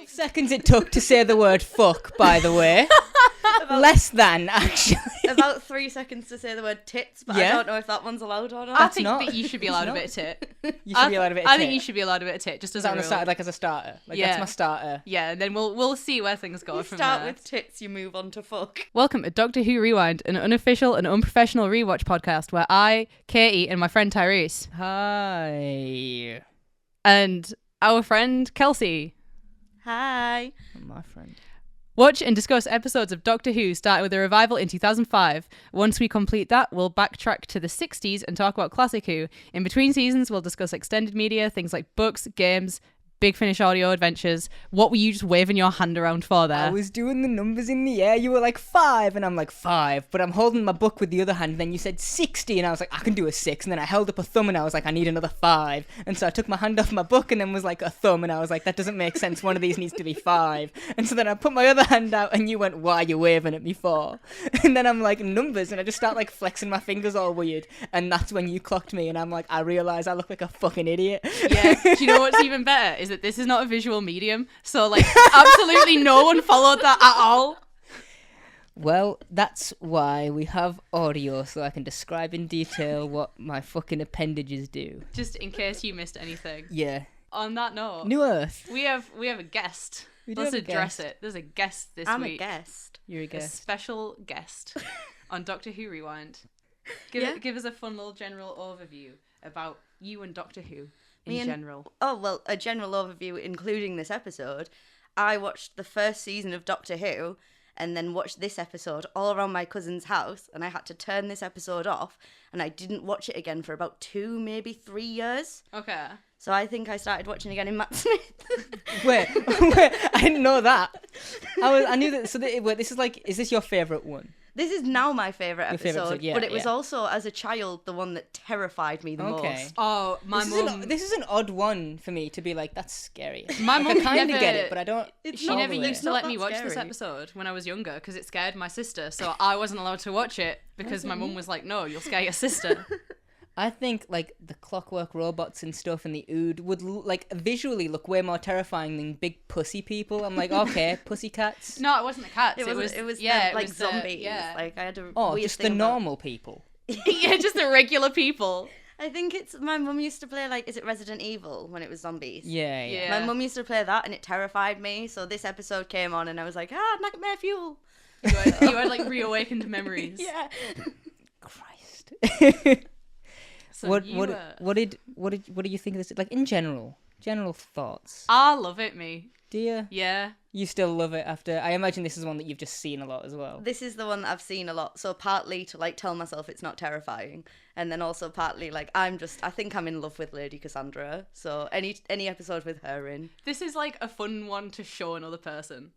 Seconds it took to say the word fuck, by the way. Less than, actually. About 3 seconds to say the word tits, but I don't know if that one's allowed or not. I think that you should be allowed a bit of tit. You should be allowed a bit of tit. I think you should be allowed a bit of tit, just as a rule. Like as a starter. That's my starter. Yeah, and then we'll see where things go from there. You start with tits, you move on to fuck. Welcome to Doctor Who Rewind, an unofficial and unprofessional rewatch podcast where I, Katie, and my friend Tyrese. Hi. And our friend Kelsey. Hi. My friend. Watch and discuss episodes of Doctor Who starting with a revival in 2005. Once we complete that, we'll backtrack to the 60s and talk about Classic Who. In between seasons, we'll discuss extended media, things like books, games, Big Finish audio adventures. What were you just waving your hand around for there? I was doing the numbers in the air. You were like 5, and I'm like 5. But I'm holding my book with the other hand. And then you said 60, and I was like, I can do a 6. And then I held up a thumb, and I was like, I need another 5. And so I took my hand off my book, and then was like a thumb, and I was like, that doesn't make sense. One of these needs to be 5. And so then I put my other hand out, and you went, why are you waving at me for? And then I'm like, numbers, and I just start like flexing my fingers all weird. And that's when you clocked me, and I'm like, I realise I look like a fucking idiot. Yeah. Do you know what's even better? Is that this is not a visual medium, so like absolutely no one followed that at all. Well, that's why we have audio, so I can describe in detail what my fucking appendages do. Just in case you missed anything. Yeah. On that note, New Earth. we have a guest. Let's address it. There's a guest this I'm week. a guest. You're a A guest. special guest on Doctor Who Rewind. Give us a fun little general overview about you and Doctor Who in general. Oh, well, a general overview including this episode. I watched the first season of Doctor Who and then watched this episode all around my cousin's house, and I had to turn this episode off, and I didn't watch it again for about 2, maybe 3 years. Okay. So I think I started watching again in Matt Smith. Wait, I didn't know that. I knew that. So this is like, is this your favourite one? This is now my favourite episode, yeah, but it was also, as a child, the one that terrified me the most. Oh, my mum. This is an odd one for me to be like, that's scary. My mum I kind of never get it, but I don't. She all never the way. used to let me that watch this scary. episode when I was younger because it scared my sister. So I wasn't allowed to watch it because my mum was like, "No, you'll scare your sister." I think like the clockwork robots and stuff and the ood would like visually look way more terrifying than big pussy people. I'm like, okay, pussycats. No, it wasn't the cats. It was yeah, the, like it was zombies. Yeah, Like I had a Oh, weird just the thing about- normal people. yeah, just the regular people. I think it's my mum used to play like, is it Resident Evil when it was zombies? Yeah. Yeah. My mum used to play that and it terrified me. So this episode came on and I was like, nightmare fuel. You had like reawakened memories. Yeah. Christ. So What you, do you think of this? Like in general thoughts. I love it, me. Do you? Yeah. You still love it after? I imagine this is one that you've just seen a lot as well. This is the one that I've seen a lot. So partly to like tell myself it's not terrifying, and then also partly like I think I'm in love with Lady Cassandra. So any episode with her in. This is like a fun one to show another person.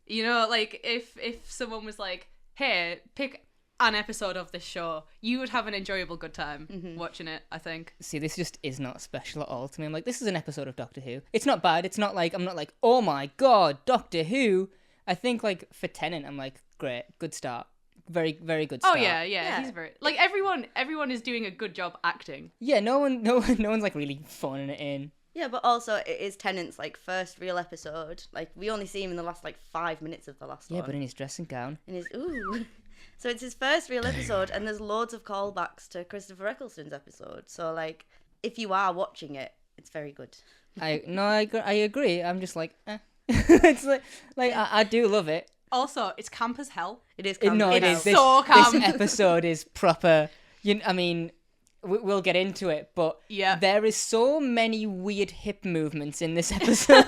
You know, like if someone was like, "Hey, pick an episode of this show," you would have an enjoyable good time watching it, I think. See, this just is not special at all to me. I'm like, this is an episode of Doctor Who. It's not bad. It's not like, I'm not like, oh my god, Doctor Who. I think like for Tennant, I'm like, great, good start. Very, very good start. Oh yeah, he's very like everyone is doing a good job acting. Yeah, no one's like really phoning it in. Yeah, but also it is Tennant's like first real episode. Like we only see him in the last like 5 minutes of the last one. Yeah, but in his dressing gown. In his So it's his first real episode, and there's loads of callbacks to Christopher Eccleston's episode. So, like, if you are watching it, it's very good. I agree. I'm just like, eh. It's like I do love it. Also, it's camp as hell. It is camp. It is. so camp. This episode is proper. I mean, we'll get into it, but yeah, there is so many weird hip movements in this episode.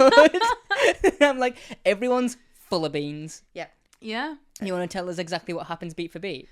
I'm like, everyone's full of beans. Yeah. Yeah. You want to tell us exactly what happens beat for beat?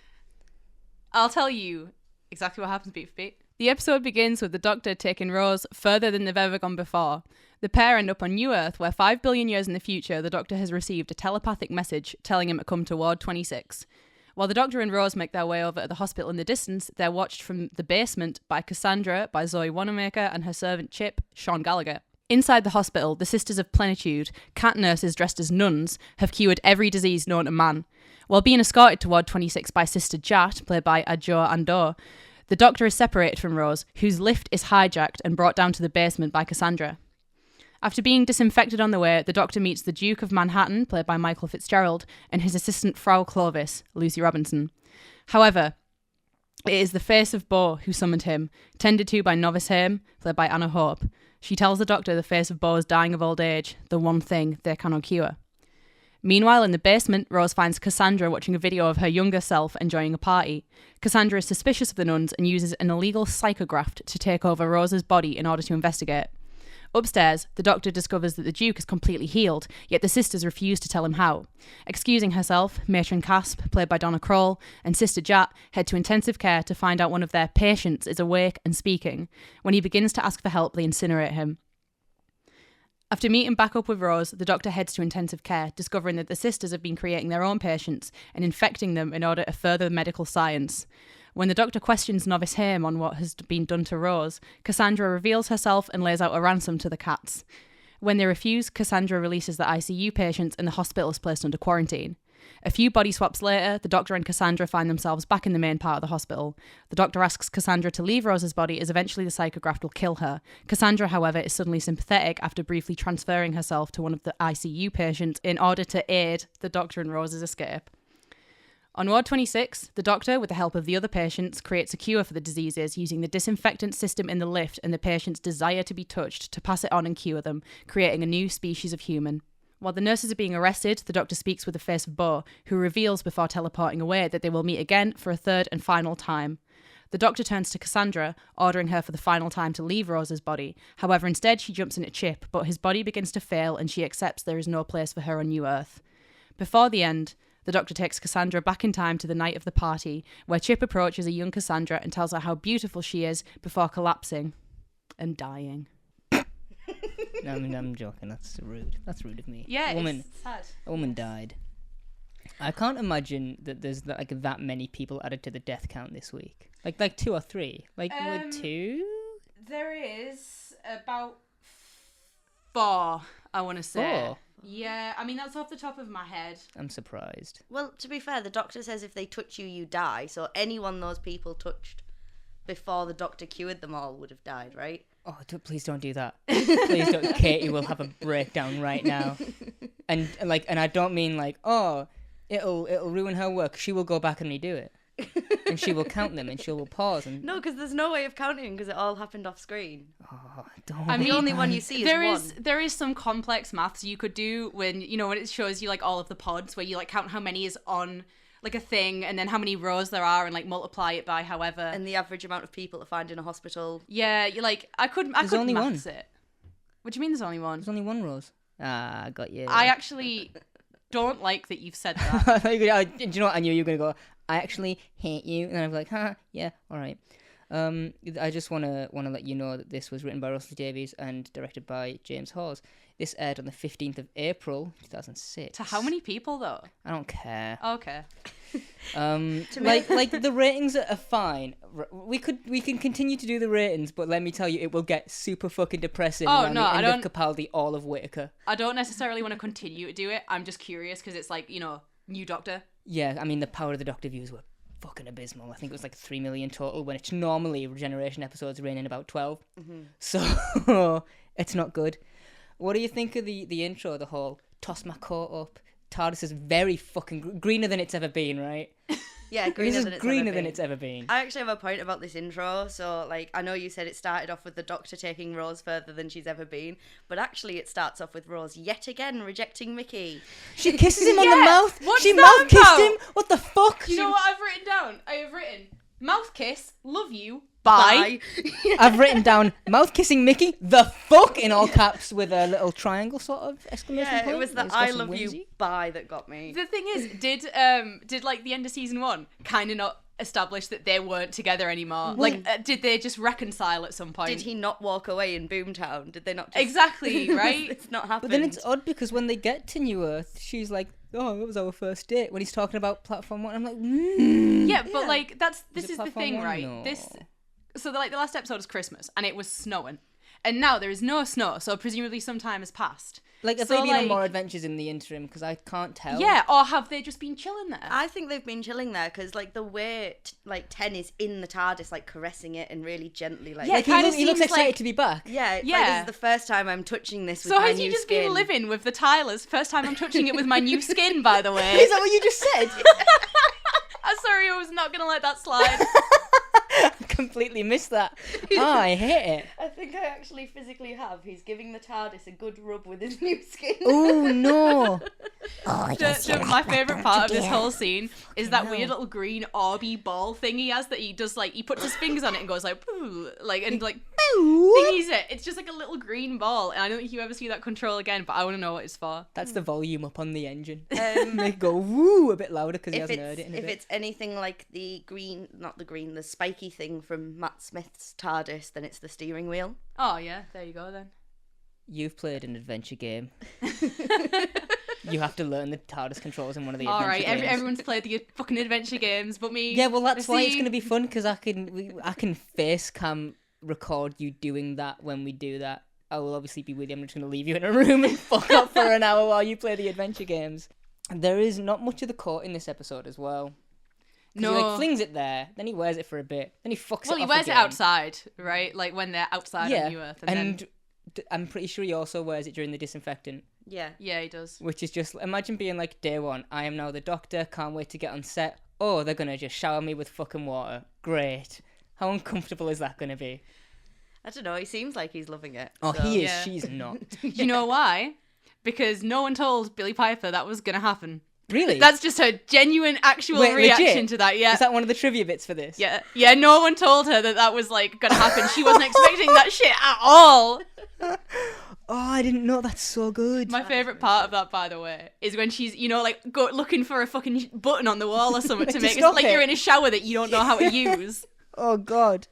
I'll tell you exactly what happens beat for beat. The episode begins with the Doctor taking Rose further than they've ever gone before. The pair end up on New Earth, where 5 billion years in the future, the Doctor has received a telepathic message telling him to come to Ward 26. While the Doctor and Rose make their way over to the hospital in the distance, they're watched from the basement by Cassandra, by Zoe Wanamaker, and her servant Chip, Sean Gallagher. Inside the hospital, the Sisters of Plenitude, cat nurses dressed as nuns, have cured every disease known to man. While being escorted to Ward 26 by Sister Jat, played by Adjo Andor, the Doctor is separated from Rose, whose lift is hijacked and brought down to the basement by Cassandra. After being disinfected on the way, the Doctor meets the Duke of Manhattan, played by Michael Fitzgerald, and his assistant Frau Clovis, Lucy Robinson. However, it is the face of Bo who summoned him, tended to by Novice Hame, played by Anna Hope. She tells the Doctor the face of Bo is dying of old age, the one thing they cannot cure. Meanwhile, in the basement, Rose finds Cassandra watching a video of her younger self enjoying a party. Cassandra is suspicious of the nuns and uses an illegal psychograft to take over Rose's body in order to investigate. Upstairs, the Doctor discovers that the Duke is completely healed, yet the sisters refuse to tell him how. Excusing herself, Matron Casp, played by Donna Kroll, and Sister Jat head to intensive care to find out one of their patients is awake and speaking. When he begins to ask for help, they incinerate him. After meeting back up with Rose, the Doctor heads to intensive care, discovering that the sisters have been creating their own patients and infecting them in order to further medical science. When the Doctor questions Novice Hame on what has been done to Rose, Cassandra reveals herself and lays out a ransom to the cats. When they refuse, Cassandra releases the ICU patients and the hospital is placed under quarantine. A few body swaps later, the Doctor and Cassandra find themselves back in the main part of the hospital. The Doctor asks Cassandra to leave Rose's body as eventually the psychograft will kill her. Cassandra, however, is suddenly sympathetic after briefly transferring herself to one of the ICU patients in order to aid the Doctor and Rose's escape. On Ward 26, the Doctor, with the help of the other patients, creates a cure for the diseases using the disinfectant system in the lift and the patient's desire to be touched to pass it on and cure them, creating a new species of human. While the nurses are being arrested, the Doctor speaks with the face of Bo, who reveals before teleporting away that they will meet again for a third and final time. The Doctor turns to Cassandra, ordering her for the final time to leave Rose's body. However, instead she jumps in at Chip, but his body begins to fail and she accepts there is no place for her on New Earth. Before the end, the Doctor takes Cassandra back in time to the night of the party, where Chip approaches a young Cassandra and tells her how beautiful she is before collapsing and dying. I'm joking. That's rude. That's rude of me. Yeah, it's sad. A woman died. I can't imagine that there's like that many people added to the death count this week. Like 2 or 3. Would 2? There is about 4, I want to say. 4? Yeah, I mean, that's off the top of my head. I'm surprised. Well, to be fair, the Doctor says if they touch you, you die. So anyone those people touched before the Doctor cured them all would have died, right? Oh, please don't do that. Please don't. Katie will have a breakdown right now. And I don't mean it'll ruin her work. She will go back and redo it. And she will count them and she will pause and No, because there's no way of counting because it all happened off screen. oh, don't. I mean, The only one you see is one. There is some complex maths you could do when it shows you like all of the pods where you like count how many is on like a thing and then how many rows there are and like multiply it by however. And the average amount of people to find in a hospital. Yeah, you like I could only maths it. What do you mean there's only one? There's only 1 Rose. Ah, I got you. I actually don't like that you've said that. I thought you were gonna- do you know what? I knew you were going to go, I actually hate you. And I'm like, yeah, all right. I just want to let you know that this was written by Russell Davies and directed by James Hawes. This aired on the 15th of April, 2006. To how many people though? I don't care. Okay. Like the ratings are fine. We can continue to do the ratings, but let me tell you, it will get super fucking depressing. Oh, around no, the I end don't- of Capaldi, all of Whittaker. I don't necessarily want to continue to do it. I'm just curious because it's like, new Doctor. Yeah, I mean the Power of the Doctor views were fucking abysmal. I think it was like 3 million total when it's normally Regeneration episodes reign in about 12. Mm-hmm. So it's not good. What do you think of the intro, the whole toss my coat up? TARDIS is very fucking greener than it's ever been, right? Yeah, greener than it's ever been. I actually have a point about this intro. So, I know you said it started off with the Doctor taking Rose further than she's ever been, but actually it starts off with Rose yet again rejecting Mickey. She kisses him on the Yeah, mouth. what's She that mouth kissed about? him. What the fuck? You know what I've written down? I have written mouth kiss, love you, bye. I've written down mouth kissing Mickey, the fuck, in all caps with a little triangle sort of exclamation Yeah, point. it was the It's got I some love whimsy. you bye that got me. The thing is, did like the end of season 1 kind of not establish that they weren't together anymore? Did they just reconcile at some point? Did he not walk away in Boomtown? Did they not just... Exactly, right? It's not happened. But then it's odd because when they get to New Earth, she's like, "Oh, that was our first date." When he's talking about Platform 1, I'm like, Yeah, but like this Is it is the Platform thing, 1? right? No. The last episode was Christmas and it was snowing. and now there is no snow, so presumably some time has passed. Like, have So, they been on like- more adventures in the interim? Because I can't tell. Yeah, or have they just been chilling there? I think they've been chilling there because, like, the way, like, 10 is in the TARDIS, like, caressing it and really gently, like... Yeah, Like, kinda he looks seems excited like- to be back. Yeah, it's Yeah. like, this is the first time I'm touching this with So my has new he just skin. been living with the Tylers? First time I'm touching it with my new skin, by the way. Is that what you just said? I'm sorry, I was not gonna let that slide. I completely missed that. Oh, I hate it. I think I actually physically have. He's giving the TARDIS a good rub with his new skin. Oh, no. My favourite part of this whole scene is that weird little green orby ball thing he has that he does, like, he puts his fingers on it and goes like, "Pooh," like, and like, thingies it. It's just like a little green ball, and I don't think you ever see that control again, but I want to know what it's for. That's the volume up on the engine. Um, They go woo a bit louder because he if hasn't heard it in a if bit. it's anything like the green, not the green, the spiky thing from Matt Smith's TARDIS, then it's the steering wheel. Oh yeah, there you go then. You've played an adventure game. You have to learn the TARDIS controls in one of the All adventure right, games. everyone's played the fucking adventure games, but me. Yeah, well, that's why it's See? going to be fun because I can face cam record you doing that when we do that. I will obviously be with you. I'm just going to leave you in a room and fuck up for an hour while you play the adventure games. There is not much of the coat in this episode as well. 'Cause No. he like flings it there, then he wears it for a bit, then he fucks Well, it he off wears it again. outside, right? Like when they're outside Yeah, on New Earth, and then I'm pretty sure he also wears it during the disinfectant, Yeah. yeah, he does. which is just imagine being like day one. I am now the doctor. Can't wait to get on set. Oh, they're gonna just shower me with fucking water. Great. How uncomfortable is that gonna be? I don't know. He seems like he's loving it. Oh, so- he is. Yeah. She's not. You know why? Because no one told Billie Piper that was gonna happen. Really? That's just her genuine, actual Wait, reaction legit? to that. Yeah. Is that one of the trivia bits for this? Yeah, no one told her that was like gonna happen. She wasn't expecting that shit at all. Oh, I didn't know. That's so good. My favourite part of that, by the way, is when she's, like, looking for a fucking button on the wall or something to To make it stop like it. you're in a shower that you don't know how to use. Oh God.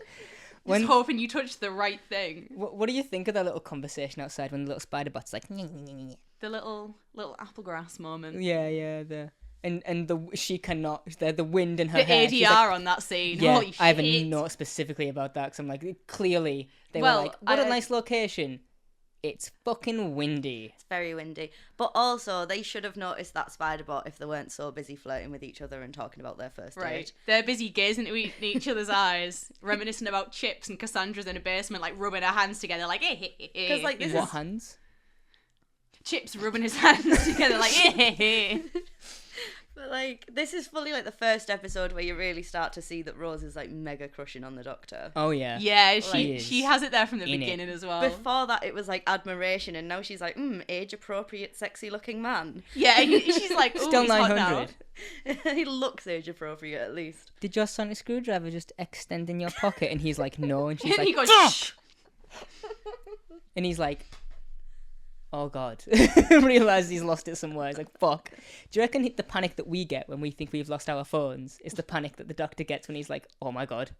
Just hoping you touch the right thing. What do you think of that little conversation outside when the little spider bot's like? The little applegrass moment. Yeah. She cannot. The wind in her The hair. She's ADR like, on that scene. yeah, Holy shit. I have a note specifically about that because I'm like, clearly they Well, were like, what a I- nice location. It's fucking windy. It's very windy. But also, they should have noticed that spider bot if they weren't so busy flirting with each other and talking about their first Right. date. They're busy gazing into each other's eyes, reminiscing about Chips, and Cassandra's in a basement, like, rubbing her hands together, like, eh. Because, like, this What is... hands? Chips rubbing his hands together, like, eh. But, like, this is fully, like, the first episode where you really start to see that Rose is, like, mega crushing on the Doctor. Oh yeah. Yeah, Like, she has it there from the in it. beginning as well. Before that, it was, like, admiration, and now she's like, age-appropriate, sexy-looking man. Yeah, and she's like, ooh, Still he's hot now. 900. He looks age-appropriate, at least. Did your sonic screwdriver just extend in your pocket? And he's like, no. And she's And like, he goes, fuck! shh. And he's like, oh God. Realised he's lost it somewhere. He's like, fuck. Do you reckon the panic that we get when we think we've lost our phones is the panic that the Doctor gets when he's like, oh my God,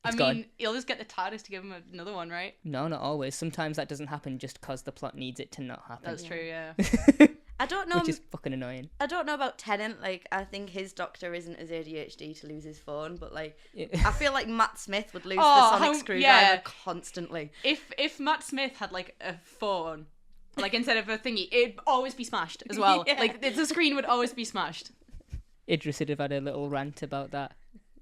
it's gone? He'll just get the TARDIS to give him another one, right? No, not always. Sometimes that doesn't happen just because the plot needs it to not happen. That's true, yeah. I don't know. Which is fucking annoying. I don't know about Tennant. Like, I think his doctor isn't as ADHD to lose his phone, but like, Yeah. I feel like Matt Smith would lose Oh, the sonic how- screwdriver yeah. constantly. If Matt Smith had like a phone, like instead of a thingy, it'd always be smashed as well. Yeah. Like the screen would always be smashed. Idris would have had a little rant about that.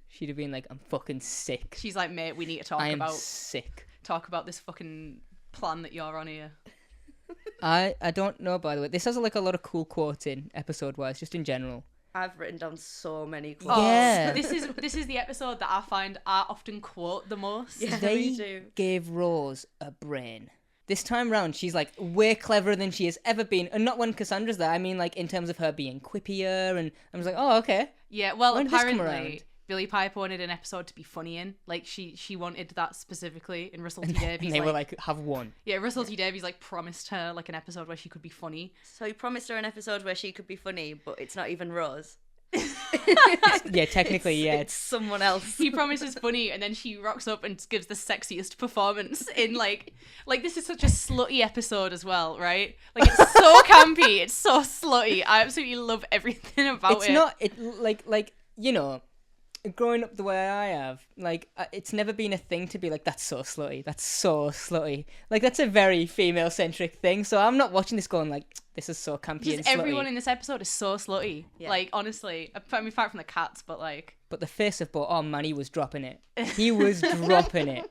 She'd have been like, I'm fucking sick. She's like, mate, we need to I am talk sick. about this fucking plan that you're on here. I don't know, by the way. This has like a lot of cool quotes in episode-wise, just in general. I've written down so many quotes. Oh, Yeah. This is the episode that I find I often quote the most. Yeah, They me too. gave Rose a brain. This time round, she's like way cleverer than she has ever been. And not when Cassandra's there, I mean like in terms of her being quippier. And I was like, oh, okay. Yeah, well, When did this come apparently around? Billie Piper wanted an episode to be funny in. Like she wanted that specifically, and Russell T Davies. And they were like, have one. yeah, Russell T Davies like promised her like an episode where she could be funny. So he promised her an episode where she could be funny, but it's not even Rose. Yeah, technically, yeah. It's someone else. He promises funny, and then she rocks up and gives the sexiest performance in like this is such a slutty episode as well, right? Like it's so campy, it's so slutty. I absolutely love everything about It's it. not, like, you know, growing up the way I have, like, it's never been a thing to be like, that's so slutty, that's so slutty. Like, that's a very female-centric thing, so I'm not watching this going like, this is so campy and Just slutty. everyone in this episode is so slutty. Yeah. Like, honestly. I mean, apart from the cats, but like... But the face of Bo, oh man, he was dropping it. He was dropping it.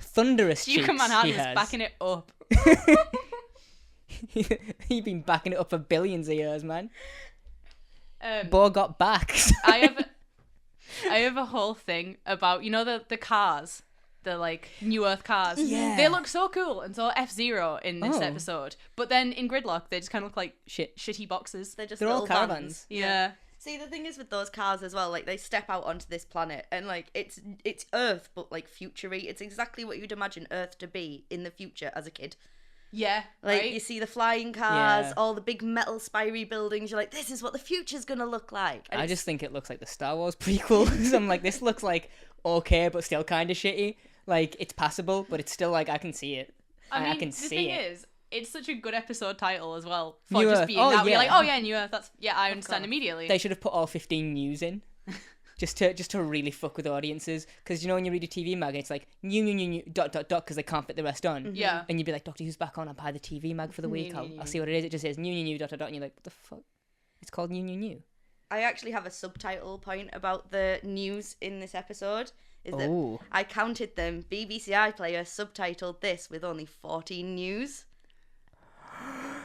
Thunderous cheeks Superman he Hand is has. backing it up. He's been backing it up for billions of years, man. Bo Bo got back. I have a whole thing about, you know, the cars, the like New Earth cars. Yeah. They look so cool and so F-Zero in this Oh. episode. But then in Gridlock, they just kind of look like Shit. shitty boxes. They're just They're all little caravans. vans. Yeah. See, the thing is with those cars as well, like, they step out onto this planet and, like, it's Earth, but, like, future-y. It's exactly what you'd imagine Earth to be in the future as a kid. Yeah, Like, right? you see the flying cars, Yeah. all the big metal spiry buildings, you're like, this is what the future's gonna look like. And I it's- just think it looks like the Star Wars prequel. So I'm like, this looks like okay, but still kind of shitty. Like, it's passable, but it's still like, I can see it. I mean, can the see thing it. is, it's such a good episode title as well for New just Earth. being Oh, that. We're yeah. like, oh yeah, New Earth. That's I understand course. immediately. They should have put all 15 news in. Just to really fuck with audiences. Because, you know, when you read a TV mag, it's like, new, ... because they can't fit the rest on. Yeah. And you'd be like, Doctor Who's back on, I'll buy the TV mag for the week, I'll see what it is. It just says, new, ... and you're like, what the fuck? It's called new. I actually have a subtitle point about the news in this episode. Is that Oh. I counted them. BBC iPlayer subtitled this with only 14 news.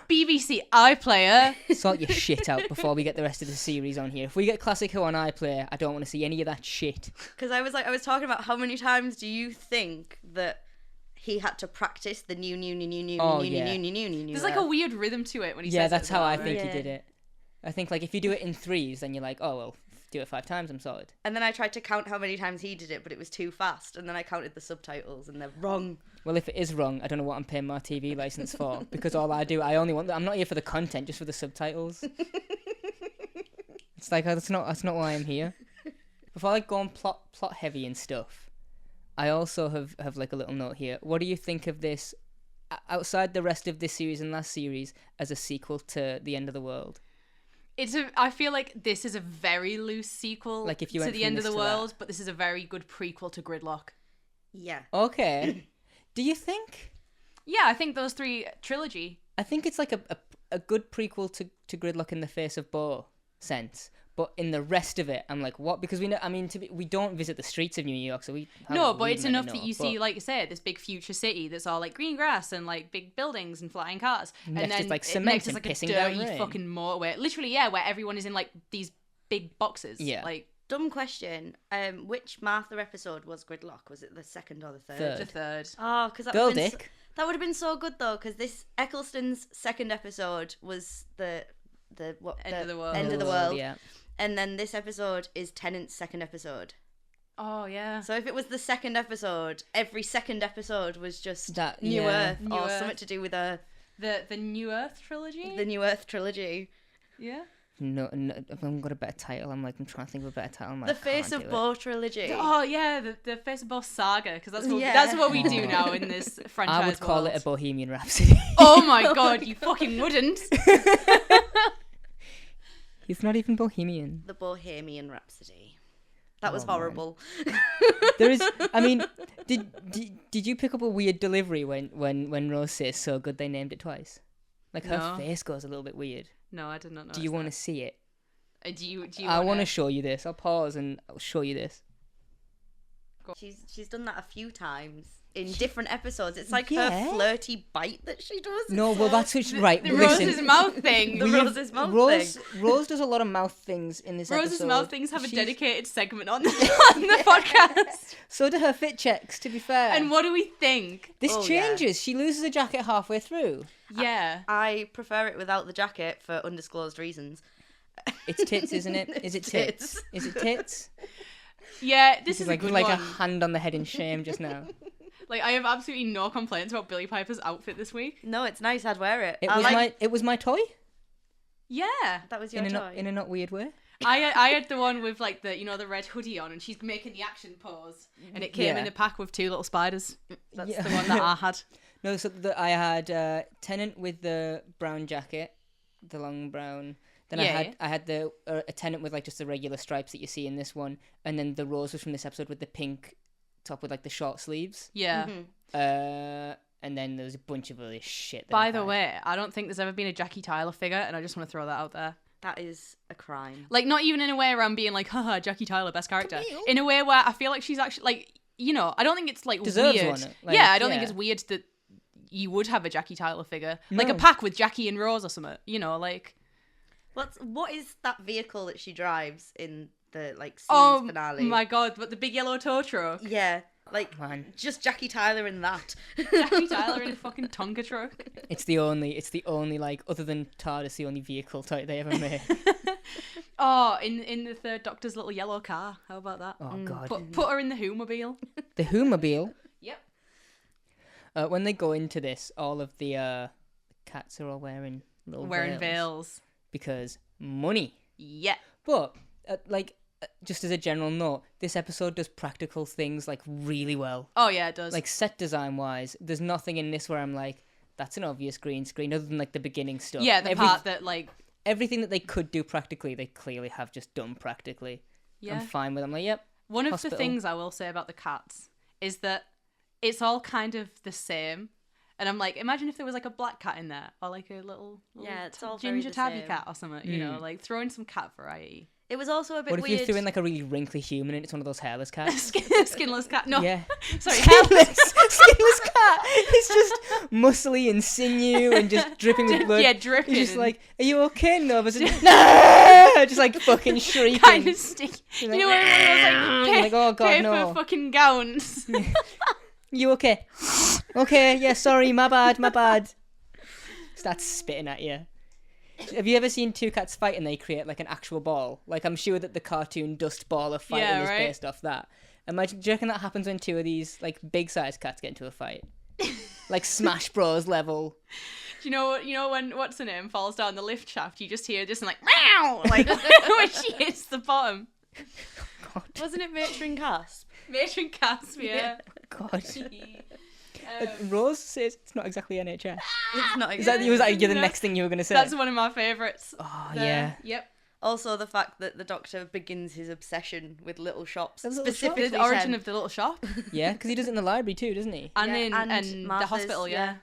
BBC iPlayer. Sort your shit out before we get the rest of the series on here. If we get Classic Who on iPlayer, I don't want to see any of that shit. Because I was talking about how many times do you think that he had to practice the new. There's like a weird rhythm to it when he says Yeah, it that's as how well, I right? think he Yeah. did it. I think, like, if you do it in threes, then you're like, oh, well, do it 5 times, I'm sorted. And then I tried to count how many times he did it, but it was too fast. And then I counted the subtitles, and they're wrong. Well, if it is wrong, I don't know what I'm paying my TV license for. Because all I do, I'm not here for the content, just for the subtitles. It's like, that's not why I'm here. Before I go on plot heavy and stuff, I also have like a little note here. What do you think of this, outside the rest of this series and last series, as a sequel to The End of the World? I feel like this is a very loose sequel Like, if you to went The from End of this the to that. World, but this is a very good prequel to Gridlock. Yeah. Okay. Do you think? Yeah, I think those three trilogy. I think it's like a good prequel to Gridlock in the face of Bo sense. But in the rest of it, I'm like, what? Because we know, I mean, we don't visit the streets of New York, so we... No, but it's enough that you see, like you said, this big future city that's all like green grass and like big buildings and flying cars. Next and then is, like, it- cement next is and like a pissing down dirty rain. fucking motorway. Literally, yeah, where everyone is in like these big boxes. Yeah. Like Dumb question. Which Martha episode was Gridlock? Was it the second or the third? Third. the third. Oh, because that Girl would have been dick. that would have been so good though. Because this Eccleston's second episode was the End of the world. End of the world. Yeah. And then this episode is Tennant's second episode. Oh yeah. So if it was the second episode, every second episode was just That- New yeah. Earth New or Earth. something to do with The New Earth trilogy. the New Earth trilogy. Yeah. No, if I've got a better title, I'm trying to think of a better title. I'm like, The Face can't of do it. Bo trilogy. Oh yeah, the Face of Boss saga, because that's Yeah. that's what we do now in this franchise. I would call world. it a Bohemian Rhapsody. Oh my god, you fucking wouldn't. He's not even Bohemian. The Bohemian Rhapsody. That was Oh, man. horrible. There is, I mean, did you pick up a weird delivery when Rose says so good they named it twice? Like, her No. face goes a little bit weird. No, I did not know. Do you want to see it? Do you? I want to show you this. I'll pause and I'll show you this. She's done that a few times in different episodes. It's like Yeah. her flirty bite that she does. No, well, that's what right. The listen, Rose's mouth thing. The Rose's mouth Rose, thing. Rose does a lot of mouth things in this Rose's episode. mouth things have a She's- dedicated segment on the podcast. So do her fit checks, to be fair. And what do we think? This Oh, yeah. changes. She loses a jacket halfway through. Yeah. I prefer it without the jacket for undisclosed reasons. It's tits, isn't it? Is it It's tits? tits. Is it tits? Yeah, this is like a good like one. a hand on the head in shame just now. Like, I have absolutely no complaints about Billie Piper's outfit this week. No, it's nice. I'd wear it. It was my toy Yeah. That was your in toy. a not weird way. I had the one with like the red hoodie on, and she's making the action pose, and it came Yeah. in a pack with 2 little spiders. That's Yeah. the one that I had. No, so I had Tennant with the brown jacket, the long brown. Then Yeah. I had the a Tenant with like just the regular stripes that you see in this one, and then the Rose was from this episode with the pink top with like the short sleeves. Yeah. And then there was a bunch of other shit. By the way, I don't think there's ever been a Jackie Tyler figure, and I just want to throw that out there. That is a crime. Like, not even in a way where I'm being like, haha, Jackie Tyler, best character. Camille. In a way where I feel like she's actually, like, you know, I don't think it's, like, Deserves weird. one, like, yeah, I don't think yeah. it's weird that you would have a Jackie Tyler figure. Like a No. pack with Jackie and Rose or something, you know, like... What is that vehicle that she drives in the like series Oh, finale? my God, but the big yellow tow truck. Yeah, like Man. just Jackie Tyler in that. Jackie Tyler in a fucking Tonka truck. It's the only like, other than TARDIS, the only vehicle type they ever made. Oh, in the third Doctor's little yellow car. How about that? Oh God. Put her in the Who-mobile. The Who-mobile. Yep. When they go into this, all of the cats are all wearing little Wearing veils. because money. Yeah. But just as a general note, this episode does practical things like really well. Oh, yeah, it does. Like set design wise, there's nothing in this where I'm like, that's an obvious green screen, other than like the beginning stuff. yeah, the part that, like... Everything that they could do practically, they clearly have just done practically. Yeah. I'm fine with. I'm like, yep. One of Hospital. the things I will say about the cats is that it's all kind of the same. And I'm like, imagine if there was like a black cat in there or like a little Yeah, it's all very ginger the tabby same. cat or something, you know, like throw in some cat variety. It was also a bit What if weird. you threw in like a really wrinkly human and it's one of those hairless cats? Skinless cat. No. Yeah. Sorry. Skinless cat. It's just muscly and sinew and just dripping with blood. Yeah, dripping. He's just like, are you okay? No, but no, just like fucking shrieking. kind of sticky. You're You know like, when it was like, like, oh God, paper no. fucking gowns. You okay? Okay, yeah, sorry, my bad. Starts spitting at you. Have you ever seen two cats fight and they create like an actual ball? Like, I'm sure that the cartoon Dust Ball of fighting Yeah, is right. based off that. Imagine, do you reckon that happens when two of these like big sized cats get into a fight? Like Smash Bros level. Do you know when what's her name falls down the lift shaft? You just hear this and like meow, like when she hits the bottom. God. Wasn't it Matron Casp? Matron Casp, yeah. God. Rose says it's not exactly NHS. It's not Is that exactly. was that the No. next thing you were gonna say? That's one of my favourites. Oh There. yeah. Yep. Also, the fact that the Doctor begins his obsession with little shops, The little specifically The origin 10. of the little shop. Yeah, because he does it in the library too, doesn't he? And Yeah, in and and the Martha's, hospital, yeah.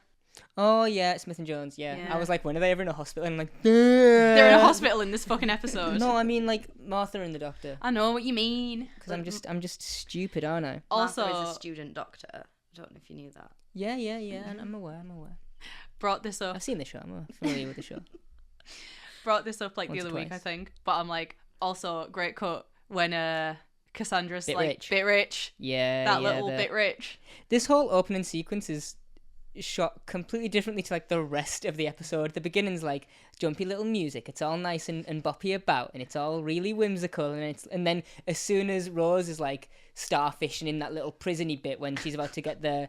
Oh yeah, Smith and Jones. Yeah. Yeah. I was like, when are they ever in a hospital? And I'm like, They're in a hospital in this fucking episode. No, I mean like Martha and the Doctor. I know what you mean. Because I'm just stupid, aren't I? Also, Martha is a student doctor. I don't know if you knew that. Yeah. And I'm aware. brought this up I've seen the show. I'm familiar with the show. like Once the or other week, I twice. think. But I'm like, also great cut when Cassandra's Bit like rich. bit rich. Yeah. That yeah, little bit rich. This whole opening sequence is shot completely differently to like the rest of the episode. The beginning's like jumpy little music. It's all nice and boppy about, and it's all really whimsical. And then as soon as Rose is like starfishing in that little prisony bit when she's about to get the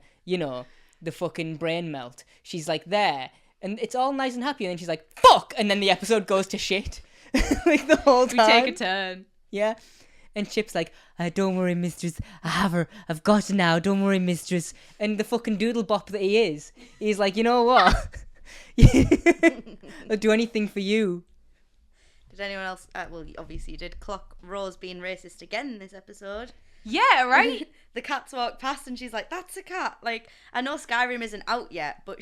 the fucking brain melt, she's like there, and it's all nice and happy. And then she's like fuck, and then the episode goes to shit. Like the whole We time. take a turn. Yeah. And Chip's like, don't worry, mistress. I have her. I've got her now. Don't worry, mistress. And the fucking doodle bop that he is, he's like, you know what? I'll do anything for you. Did anyone else? Well, obviously you did. Clock Rose being racist again in this episode. Yeah, right. The cats walk past and she's like, "That's a cat." Like, I know Skyrim isn't out yet, but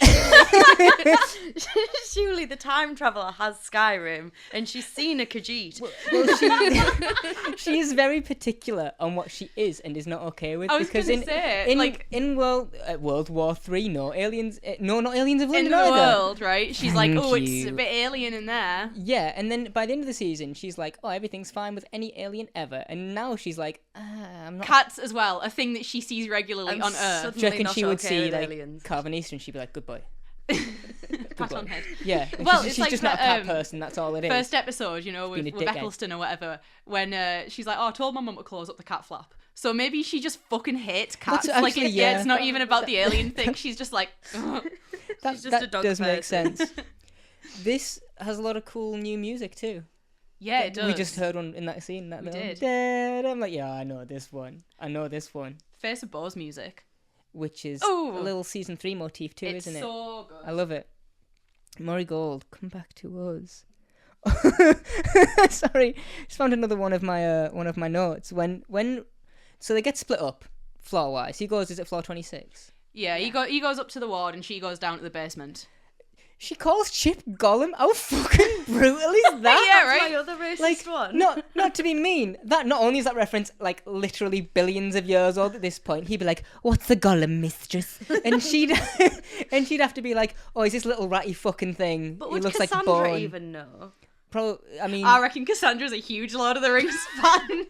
surely the time traveler has Skyrim and she's seen a Khajiit. Well, she is very particular on what she is and is not okay with. I was because gonna in, say, in like- in World War III, no aliens, not aliens of In London the either. world, right? She's like, Thank oh, it's you. a bit alien in there. Yeah, and then by the end of the season, she's like, oh, everything's fine with any alien ever. And now she's like, I'm not. Cats as well, a thing that she sees regularly I'm on Earth. so- Do you reckon not she would okay see with like aliens. Carvin Eastern? She'd be like, good boy. Pat on head. Yeah. Well, she's it's like just not a that, cat person. That's all it is. First episode, you know, being with a dickhead. Eccleston or whatever, when she's like, oh, I told my mum to close up the cat flap. So maybe she just fucking hates cats. That's Like, actually, yeah, yeah. it's not even about the alien thing. She's just like, ugh. That, She's just that a dog does make person. sense. This has a lot of cool new music too. Yeah, it does. We just heard one in that scene. That We little, did. "Da-da." I'm like, yeah, I know this one. Face of Bo's music. Which is Ooh. a little season 3 motif too, It's isn't it? so good. I love it. Murray Gold, come back to us. Sorry, just found another one of my notes. So they get split up floor wise. He goes, is it floor 26? Yeah, he goes up to the ward and she goes down to the basement. She calls Chip Gollum. How fucking brutal is that? Yeah, That's right? my other racist one. Not to be mean. That not only is that reference like literally billions of years old at this point, he'd be like, "What's the Gollum, mistress?" And she'd have to be like, "Oh, is this little ratty fucking thing? But He would looks Cassandra like bone." even know? I mean, I reckon Cassandra's a huge Lord of the Rings fan.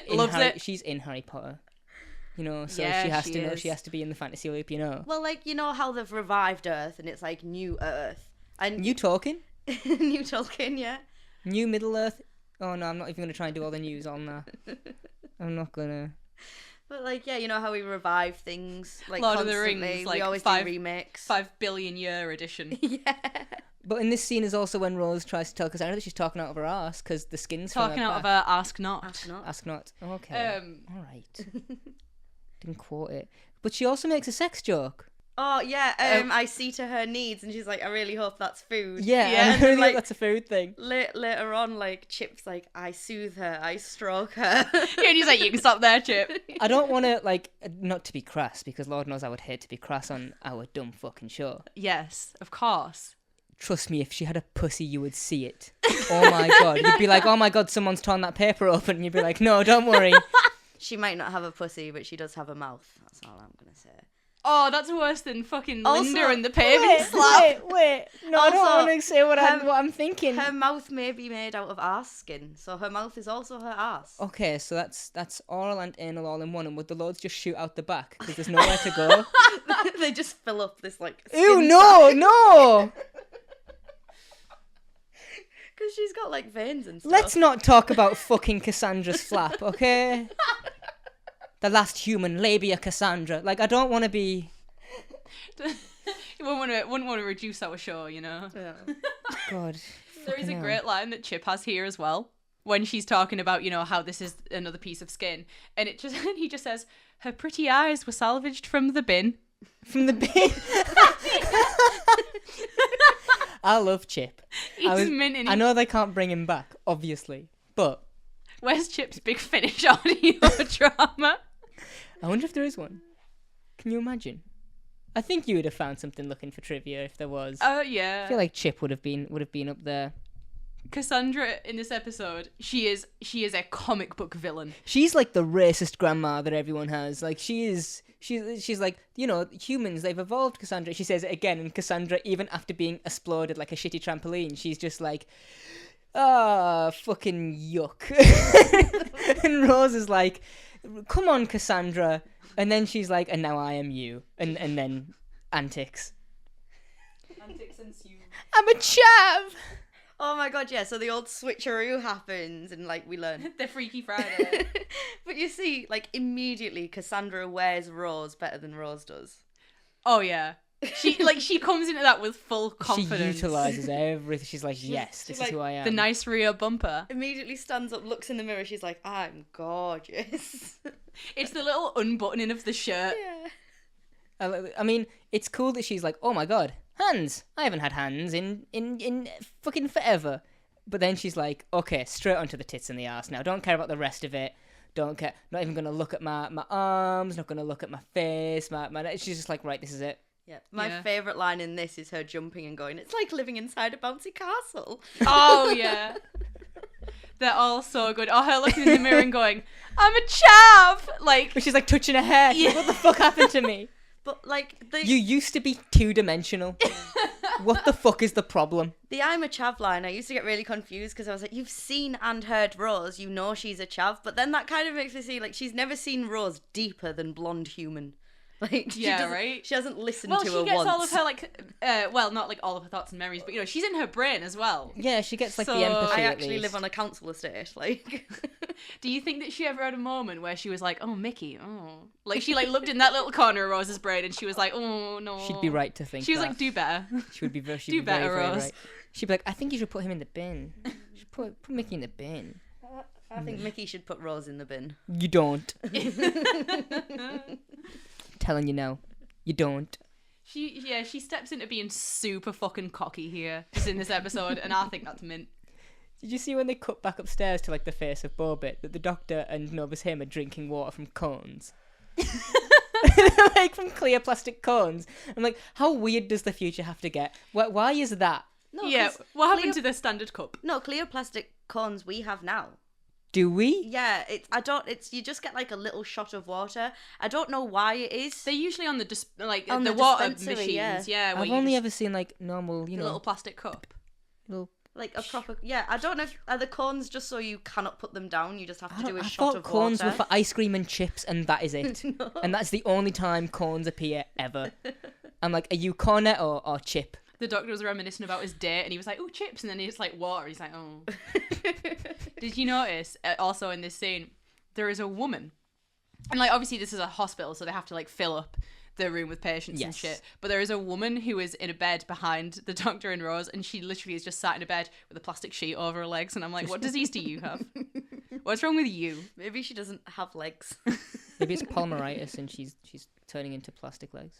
Loves it. She's in Harry Potter. You know, so Yeah, she has she to know. is. She has to be in the fantasy loop. You know. Well, like, you know how they've revived Earth and it's like New Earth. And New talking. New Tolkien, yeah. New Middle Earth. Oh no, I'm not even gonna try and do all the news on that. I'm not gonna. But like, yeah, you know how we revive things like Lord of the constantly. Rings, like we always five- do remakes. 5 billion year edition. Yeah. But in this scene is also when Rose tries to tell Cassandra that she's talking out of her ass because the skin's from Talking her out of back. a ask not. Ask not. Ask not. Okay. Um, All right. Didn't quote it. But she also makes a sex joke. Oh yeah. I see to her needs, and she's like, I really hope that's food. Yeah, Yeah, and I really like- hope that's a food thing. Later on, like Chip's like, I soothe her, I stroke her. Yeah, and he's like, you can stop there, Chip. I don't want to, like, not to be crass, because Lord knows I would hate to be crass on our dumb fucking show. Yes, of course. Trust me, if she had a pussy, you would see it. Oh my god. You'd be like, oh my god, someone's torn that paper open. And you'd be like, no, don't worry. She might not have a pussy, but she does have a mouth. That's all I'm gonna say. Oh, that's worse than fucking Also- Linda and the pavement slap. Wait. No, I don't Also, want to say what her- I'm thinking. Her mouth may be made out of arse skin, so her mouth is also her arse. Okay, so that's oral and anal all in one, and would the loads just shoot out the back? Because there's nowhere to go. They just fill up this like. Ew, no! Because she's got like veins and stuff. Let's not talk about fucking Cassandra's flap, okay? The last human, labia Cassandra. Like, I don't want to be... You wouldn't want to reduce our show, you know. Yeah. God. There is a fucking hell. great line that Chip has here as well, when she's talking about, you know, how this is another piece of skin, and he just says, her pretty eyes were salvaged from the bin. From the bin. I love Chip. He's minting. I know they can't bring him back, obviously, but Where's Chip's big finish audio drama? I wonder if there is one. Can you imagine? I think you would have found something looking for trivia if there was. Yeah. I feel like Chip would have been up there. Cassandra in this episode, she is a comic book villain. She's like the racist grandma that everyone has. Like she's like, you know, humans, they've evolved, Cassandra. She says it again, and Cassandra, even after being exploded like a shitty trampoline, she's just like, fucking yuck. And Rose is like, come on, Cassandra. And then she's like, and now I am you. And then antics. Antics ensue. I'm a chav! Oh my god, yeah, so the old switcheroo happens and like we learn. The Freaky Friday. But you see, like immediately Cassandra wears Rose better than Rose does. Oh yeah. She comes into that with full confidence. She utilises everything. She's like, yes, this is like, who I am. The nice rear bumper. Immediately stands up, looks in the mirror, she's like, I'm gorgeous. It's the little unbuttoning of the shirt. Yeah. I mean, it's cool that she's like, oh my god, hands. I haven't had hands in fucking forever. But then she's like, okay, straight onto the tits and the arse now. Don't care about the rest of it. Don't care. Not even going to look at my arms. Not going to look at my face. She's just like, right, this is it. Yeah. My favourite line in this is her jumping and going, it's like living inside a bouncy castle. Oh yeah. They're all so good. Oh, her looking in the mirror and going, I'm a chav! Like, But she's like touching her hair. She's like, what the fuck happened to me? But like You used to be two-dimensional. What the fuck is the problem? the I'm a chav line, I used to get really confused because I was like, you've seen and heard Rose, you know she's a chav, but then that kind of makes me see like she's never seen Rose deeper than blonde human. Like, Yeah, right? She hasn't listened well, to she her gets once. all of her, like, well, not like all of her thoughts and memories, but, you know, she's in her brain as well. Yeah, she gets like So, the empathy I at actually least. live on a council estate, like. Do you think that she ever had a moment where she was like, oh, Mickey, oh. Like, she, like, looked in that little corner of Rose's brain and she was like, oh, no. She'd be right to think She was that. like, do better. She would be very, she'd Do be very, better, very Rose. right. She'd be like, I think you should put him in the bin. You should put Mickey in the bin. I think Mickey should put Rose in the bin. You don't. Telling you now. You don't. She steps into being super fucking cocky here, just in this episode, and I think that's mint. Did you see when they cut back upstairs to like the face of Bo bit that the Doctor and Novus him are drinking water from cones? Like from clear plastic cones. I'm like, how weird does the future have to get? Why is that? No, Yeah, 'cause what happened to the standard cup? No, clear plastic cones we have now. Do we? Yeah, you just get like a little shot of water. I don't know why it is. They're usually on the On the the water dispensary, machines. yeah. Where I've you only just- ever seen like normal, the little plastic cup. little. Like a proper, yeah. I don't know if are the cones just so you cannot put them down. You just have to do a I shot thought of cones water. were for ice cream and chips, and that is it. No. And that's the only time cones appear ever. I'm like, are you cornet or chip? The Doctor was reminiscing about his date, and he was like, "Oh, chips," and then he's like, "Water." He's like, "Oh." Did you notice also in this scene there is a woman, and like obviously this is a hospital, so they have to like fill up the room with patients and Yes. shit. But there is a woman who is in a bed behind the Doctor and Rose, and she literally is just sat in a bed with a plastic sheet over her legs. And I'm like, what disease do you have? What's wrong with you? Maybe she doesn't have legs. Maybe it's polymeritis and she's turning into plastic legs.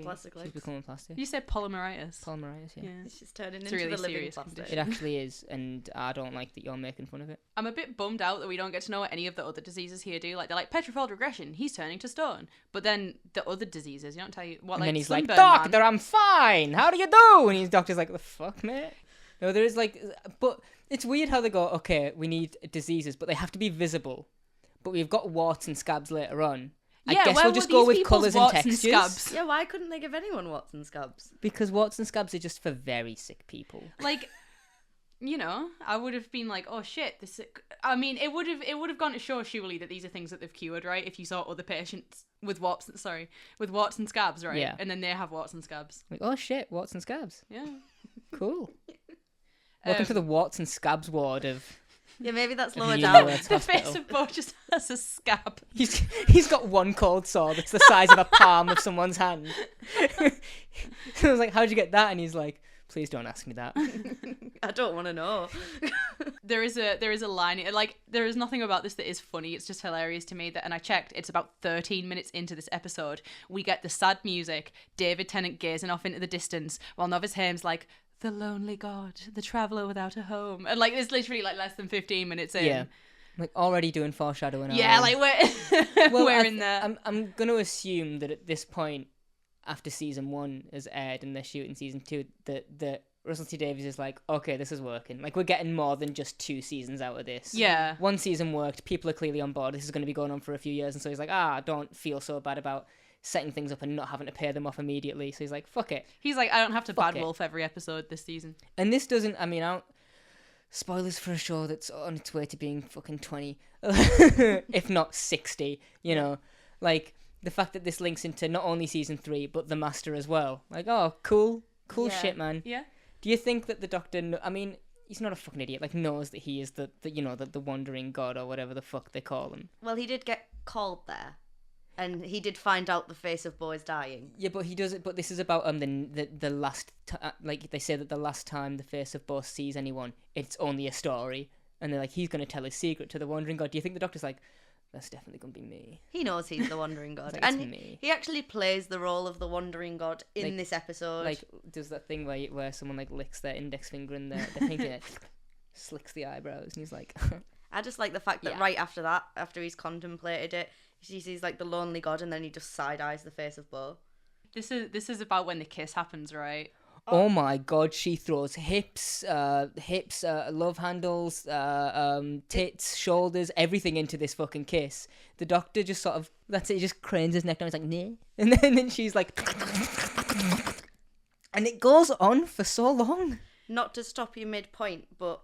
Plastic She's legs. becoming plastic. You said polymeritis. Polymeritis, yeah. She's turning It's a into really the living serious plastic. condition. It actually is, and I don't like that you're making fun of it. I'm a bit bummed out that we don't get to know what any of the other diseases here do. Like they're like petrified regression, he's turning to stone. But then the other diseases, you don't tell you what. And Like then he's like, sunburn Doctor, man. I'm fine. How do you do? And his doctor's like, the fuck, mate? No, there is like, but it's weird how they go, okay, we need diseases, but they have to be visible. But we've got warts and scabs later on. I Yeah, guess where we'll were just go these with people's colours and warts and textures. scabs? Yeah, why couldn't they give anyone warts and scabs? Because warts and scabs are just for very sick people. Like, you know, I would have been like, oh shit, this. I mean, it would have gone to show surely that these are things that they've cured, right? If you saw other patients with warts and scabs, right? Yeah. And then they have warts and scabs. Like, oh shit, warts and scabs. Yeah. Cool. Welcome to the warts and scabs ward of Yeah, maybe that's of lower New down. York's The hospital. face of Bo just has a scab. He's got one cold sore that's the size of a palm of someone's hand. So I was like, how'd you get that? And he's like, please don't ask me that. I don't want to know. There is a line, like there is nothing about this that is funny. It's just hilarious to me that, and I checked, it's about 13 minutes into this episode. We get the sad music, David Tennant gazing off into the distance, while Novice Hame's like, the lonely god, the traveller without a home, and like it's literally like less than 15 minutes in. Yeah. Like already doing foreshadowing. Yeah, like we're well, we're in there. I'm gonna assume that at this point, after season 1 has aired and they're shooting season 2, that Russell T Davies is like, okay, this is working. Like we're getting more than just 2 seasons out of this. Yeah. One season worked. People are clearly on board. This is going to be going on for a few years, and so he's like, don't feel so bad about setting things up and not having to pay them off immediately. So he's like, fuck it. He's like, I don't have to Fuck bad it. wolf every episode this season. And this doesn't. I mean, spoilers for a show that's on its way to being fucking 20, if not 60. You know, like the fact that this links into not only season 3 but the Master as well. Like, oh, cool Yeah. shit, man. Yeah. Do you think that the Doctor? I mean, he's not a fucking idiot. Like, knows that he is the the wandering god or whatever the fuck they call him. Well, he did get called there, and he did find out the face of Bo is dying. Yeah, but he does it. But this is about the last like they say that the last time the face of Bo sees anyone, it's only a story, and they're like, he's gonna tell his secret to the wandering god. Do you think the Doctor's like, that's definitely gonna be me? He knows he's the wandering god, Like, it's and me. he actually plays the role of the wandering god in Like- this episode. Like, does that thing where someone like licks their index finger and their finger and it slicks the eyebrows, and he's like, I just like the fact that Yeah. right after that, after he's contemplated it, he sees like the lonely god, and then he just side eyes the face of Bo. This is about when the kiss happens, right? oh my god, she throws hips, love handles, tits, shoulders, everything into this fucking kiss. The Doctor just sort of, that's it, he just cranes his neck down, he's like, nah. And then she's like, and it goes on for so long. Not to stop you mid-point, but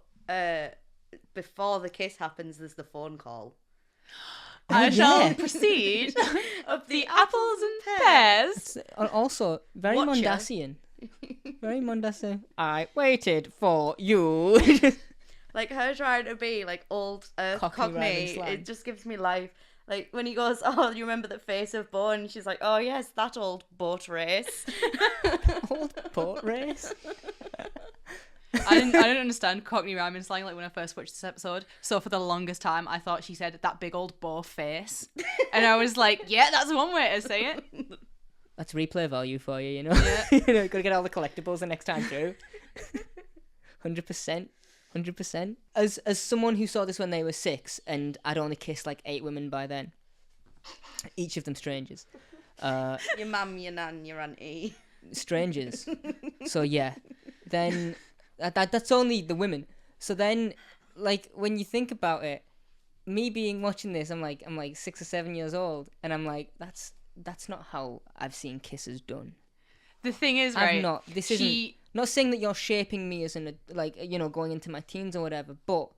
before the kiss happens, there's the phone call. I Oh, shall yeah. proceed of the apples and pears. Also, very Watcher. Mondasian. Very Mondasian. I waited for you. Like her trying to be like old Cockney rhyming Cockney, slang. it just gives me life. Like when he goes, oh, you remember the face of Bo? And she's like, oh yes, that old boat race. Old boat race. I didn't understand Cockney rhyming slang like when I first watched this episode. So for the longest time, I thought she said that big old Bo face, and I was like, yeah, that's one way to say it. That's replay value for you, Yeah. you know, gotta get all the collectibles the next time through. 100%. 100%. As someone who saw this when they were 6, and I'd only kissed like 8 women by then, each of them strangers. Your mum, your nan, your auntie. Strangers. So yeah, then that's only the women. So then, like, when you think about it, me watching this, I'm like 6 or 7 years old, and I'm like, that's not how I've seen kisses done. The thing is, right? Isn't not saying that you're shaping me as going into my teens or whatever, but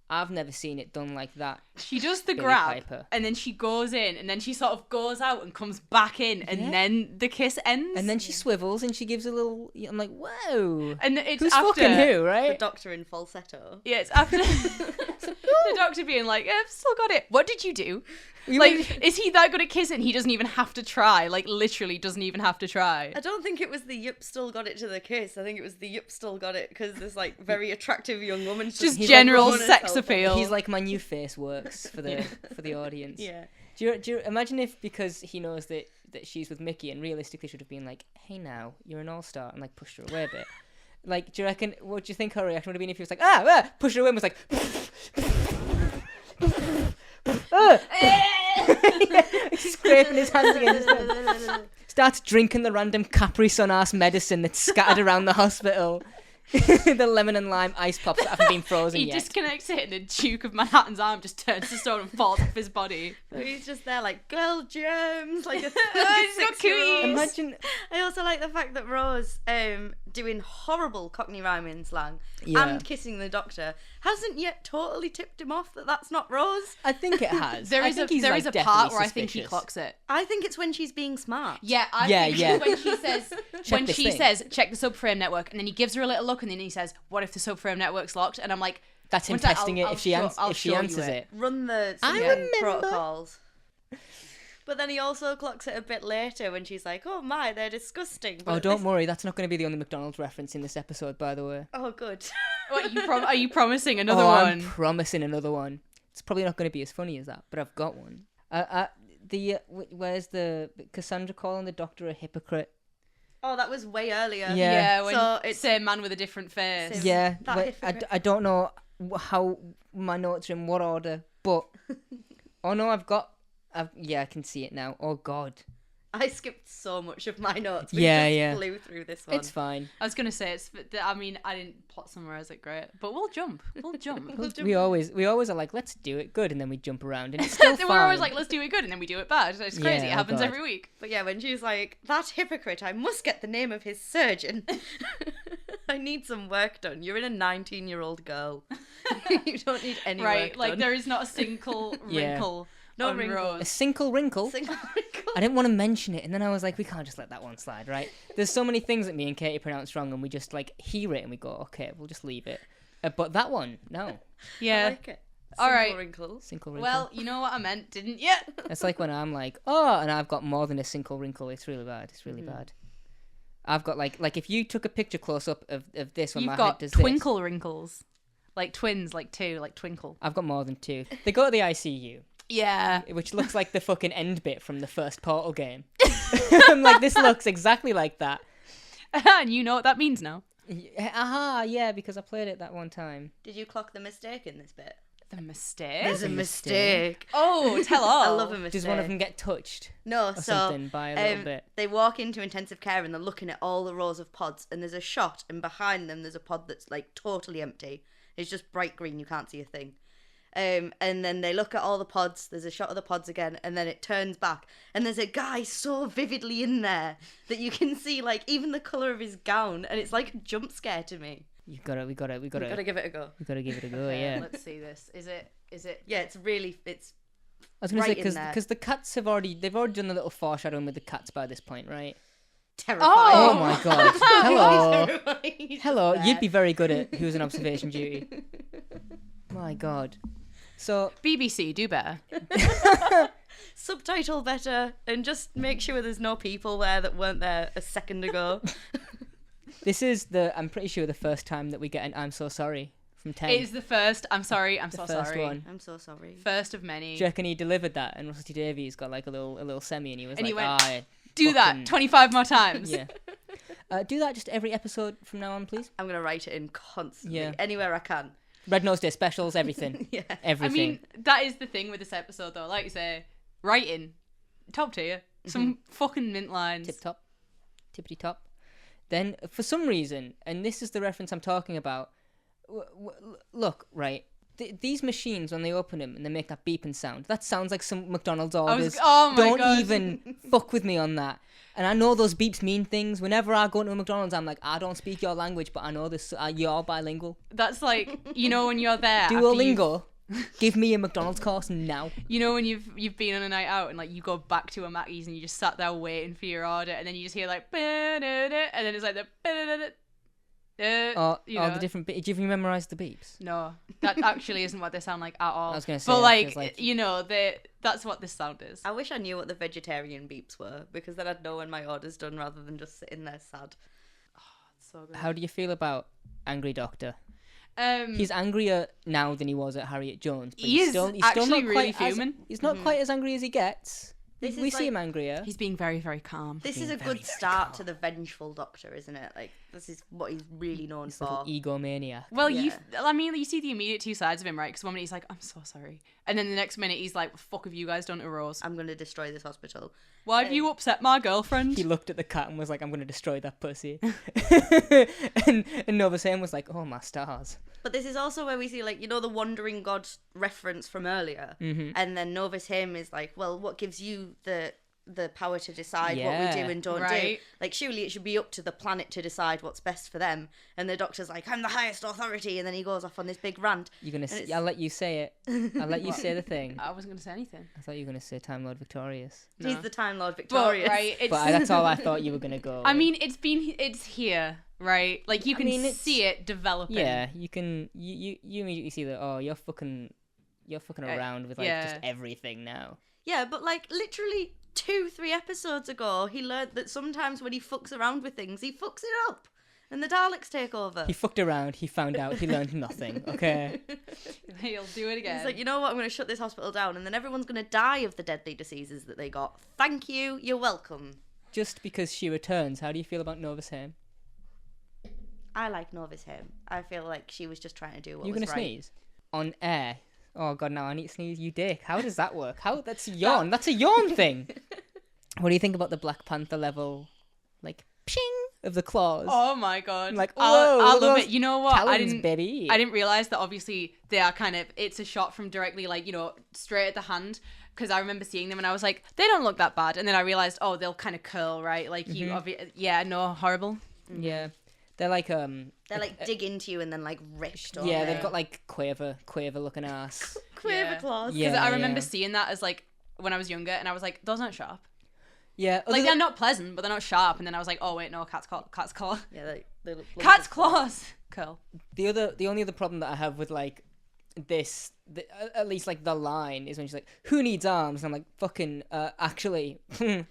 I've never seen it done like that. She does the Billie grab, Piper. and then she goes in, and then she sort of goes out and comes back in, and then the kiss ends. And then she swivels and she gives a little. I'm like, whoa. And it's who's after fucking who, The right? doctor in falsetto. Yeah, it's after the doctor being like, "I've still got it. What did you do?" Like, is he that good at kissing? He doesn't even have to try. Like, literally doesn't even have to try. I don't think it was the yup still got it to the kiss. I think it was the yup still got it because this like very attractive young woman. Just he's general like, sex appeal. He's like my new face works for the audience. Yeah. Do you imagine if, because he knows that she's with Mickey, and realistically should have been like, hey now, you're an all-star, and like pushed her away a bit. Like, do you reckon, what do you think her reaction would have been if he was like, pushed her away and was like, scraping his hands against his head. Starts drinking the random Capri Sun ass medicine that's scattered around the hospital. The lemon and lime ice pops that haven't been frozen He yet. disconnects it, and the Duke of Manhattan's arm just turns to stone and falls off his body. So he's just there like girl germs, like a He's got 36-year-old. Imagine. I also like the fact that Rose, doing horrible Cockney rhyming slang Yeah. and kissing the doctor, hasn't yet totally tipped him off that that's not Rose. I think it has. There I is think a he's, like, part definitely where I think he suspicious. clocks it. I think it's when she's being smart. Yeah, I Yeah, think yeah. when she says Check this thing. check the subframe network, and then he gives her a little look, and then he says, what if the subframe network's locked? And I'm like, That's him one sec, testing it. I'll If she show you answers it. Run the I syncing remember. protocols. But then he also clocks it a bit later when she's like, oh my, they're disgusting. But Oh, at don't this- worry. That's not going to be the only McDonald's reference in this episode, by the way. Oh, good. what, are you promising another I'm one? promising another one. It's probably not going to be as funny as that, but I've got one. Where's the Cassandra calling the doctor a hypocrite? Oh, that was way earlier. Yeah. Yeah, when So it's- same man with a different face. Same- Yeah, that wait, hypocrite. I don't know how my notes are in what order, but oh no, I can see it now. Oh god, I skipped so much of my notes. We just flew through this one. it's fine. I was gonna say I didn't plot summarize it great, but we'll jump. We always are like, let's do it good, and then we jump around, and it's still fine. We're always like, let's do it good, and then we do it bad. It's crazy. Yeah, It oh happens God. every week. But yeah, when she's like, that hypocrite, I must get the name of his surgeon. I need some work done. You're in a 19-year-old girl. You don't need any Right, work like done. there is not a single Yeah. wrinkle. No on wrinkle. A Rose. single wrinkle. Single wrinkle. I didn't want to mention it, and then I was like, we can't just let that one slide, right? There's so many things that me and Katie pronounce wrong, and we just like hear it and we go, okay, we'll just leave it. But that one, no. I Yeah. like it. All Single right. wrinkles. Single wrinkle. Well, you know what I meant, didn't you? It's like when I'm like, oh, and I've got more than a single wrinkle. It's really bad. It's really bad. I've got like if you took a picture close up of this when You've my head got does twinkle wrinkles, like twins, like two, like twinkle. this, I've got more than 2. They go to the ICU, Yeah. which looks like the fucking end bit from the first Portal game. I'm like, this looks exactly like that. And you know what that means now. Aha, yeah, because I played it that one time. Did you clock the mistake in this bit? The mistake. There's a mistake. mistake. Oh, tell all. I love a mistake. Does one of them get touched No, or so something by a little bit? they walk into intensive care and they're looking at all the rows of pods, and there's a shot, and behind them there's a pod that's like totally empty. It's just bright green, you can't see a thing. And then they look at all the pods, there's a shot of the pods again, and then it turns back, and there's a guy so vividly in there that you can see like even the colour of his gown, and it's like a jump scare to me. We gotta We've got to give it a go. give it a go, yeah. Let's see this. Is it? Yeah, it's I was gonna right say in there. because the cats they've already done a little foreshadowing with the cats by this point, right? terrifying. Oh my god! Hello, He's hello. just You'd be there. very good at who's on observation duty. My god. So BBC, do better. Subtitle better, and just make sure there's no people there that weren't there a second ago. this is I'm pretty sure the first time that we get an "I'm so sorry" from 10. It is the first. I'm sorry. I'm the so first sorry. one. I'm so sorry. First of many. Do you reckon he delivered that? And Russell T Davies got like a little semi, and he was And like, he went, "Ah, Do fucking- that 25 more times. yeah." Do that just every episode from now on, please. I'm going to write it in constantly, Yeah. anywhere I can. Red Nose Day specials, everything. Yeah. Everything. I mean, that is the thing with this episode, though. Like you say, writing, top tier. Some fucking mint lines. Tip top. Tippity top. Then, for some reason, and this is the reference I'm talking about, look, right, these machines, when they open them and they make that beeping sound, that sounds like some McDonald's orders. Oh my Don't God. even fuck with me on that. And I know those beeps mean things. Whenever I go into a McDonald's, I'm like, I don't speak your language, but I know this. You're bilingual. That's like, you know, when you're there. after Duolingo. Give me a McDonald's course now. You know when you've been on a night out and like you go back to a Mackey's and you just sat there waiting for your order and then you just hear like and then it's like the The different beeps. Did you memorize the beeps? No, that actually isn't what they sound like at all. I was gonna say, but that feels like- you know, that's what this sound is. I wish I knew what the vegetarian beeps were, because then I'd know when my order's done rather than just sitting there sad. So good. How do you feel about Angry Doctor? Um, He's angrier now than he was at Harriet Jones. But He he's is still actually not really quite fuming. He's not quite as angry as he gets. This We is see like- him angrier. he's being very, very calm. This is Being a very, good very start calm. to the vengeful Doctor, isn't it? Like, this is what he's really known He's a little for. egomaniac. Well, Yeah. you see the immediate two sides of him, right? Because one minute he's like, I'm so sorry. And then the next minute he's like, what the fuck have you guys done to Rose? I'm going to destroy this hospital. Why have you upset my girlfriend? He looked at the cat and was like, I'm going to destroy that pussy. and Nova Sam was like, oh, my stars. But this is also where we see, like, you know, the Wandering God reference from earlier. Mm-hmm. And then Novus Him is like, well, what gives you the power to decide what Yeah. we do and don't do? Right. Like, surely it should be up to the planet to decide what's best for them. And the Doctor's like, I'm the highest authority. And then he goes off on this big rant. You're gonna. it's- I'll let you say it. I'll let you say the thing. I wasn't going to say anything. I thought you were gonna say Time Lord Victorious, No. He's the Time Lord But, Victorious. right, it's... but that's all I thought you were gonna go. I with. mean, it's here, right? Like, you I can mean, it's- see it developing. yeah, you can. You immediately see that. Oh, you're fucking around with like just yeah. everything now. Yeah, but like literally 2-3 episodes ago, he learned that sometimes when he fucks around with things, he fucks it up. And the Daleks take over. He fucked around. He found out. He learned nothing. Okay. He'll do it again. He's like, you know what, I'm going to shut this hospital down and then everyone's going to die of the deadly diseases that they got. Thank you, you're welcome. Just because she returns, how do you feel about Novus Ham? I like Novus Him. I feel like she was just trying to do what You was gonna right. sneeze on air? Oh god, now I need to sneeze. You dick. How does that work? How? That's a yawn. That's a yawn thing. What do you think about the Black Panther level, like ping of the claws? oh my god! Like, I whoa, love those it. You know what? talons, baby. I didn't realize that. Obviously, they are kind of. It's a shot from directly, like, you know, straight at the hand. Because I remember seeing them and I was like, they don't look that bad. And then I realized, oh, they'll kind of curl, right? Like you, yeah, no, horrible. Yeah, they're like They like dig into you and then like rip. don't yeah, they? they've got like quaver looking ass. Quiver Yeah. claws. Yeah. Because I remember seeing that as like when I was younger, and I was like, those aren't sharp. Yeah, other Like than- they're not pleasant, but they're not sharp. And then I was like, oh wait, no, cat's claw, Yeah, they look cat's claws, curl. the only other problem that I have with like this, at least like the line is when she's like, "Who needs arms?" And I'm like, "Fucking, actually,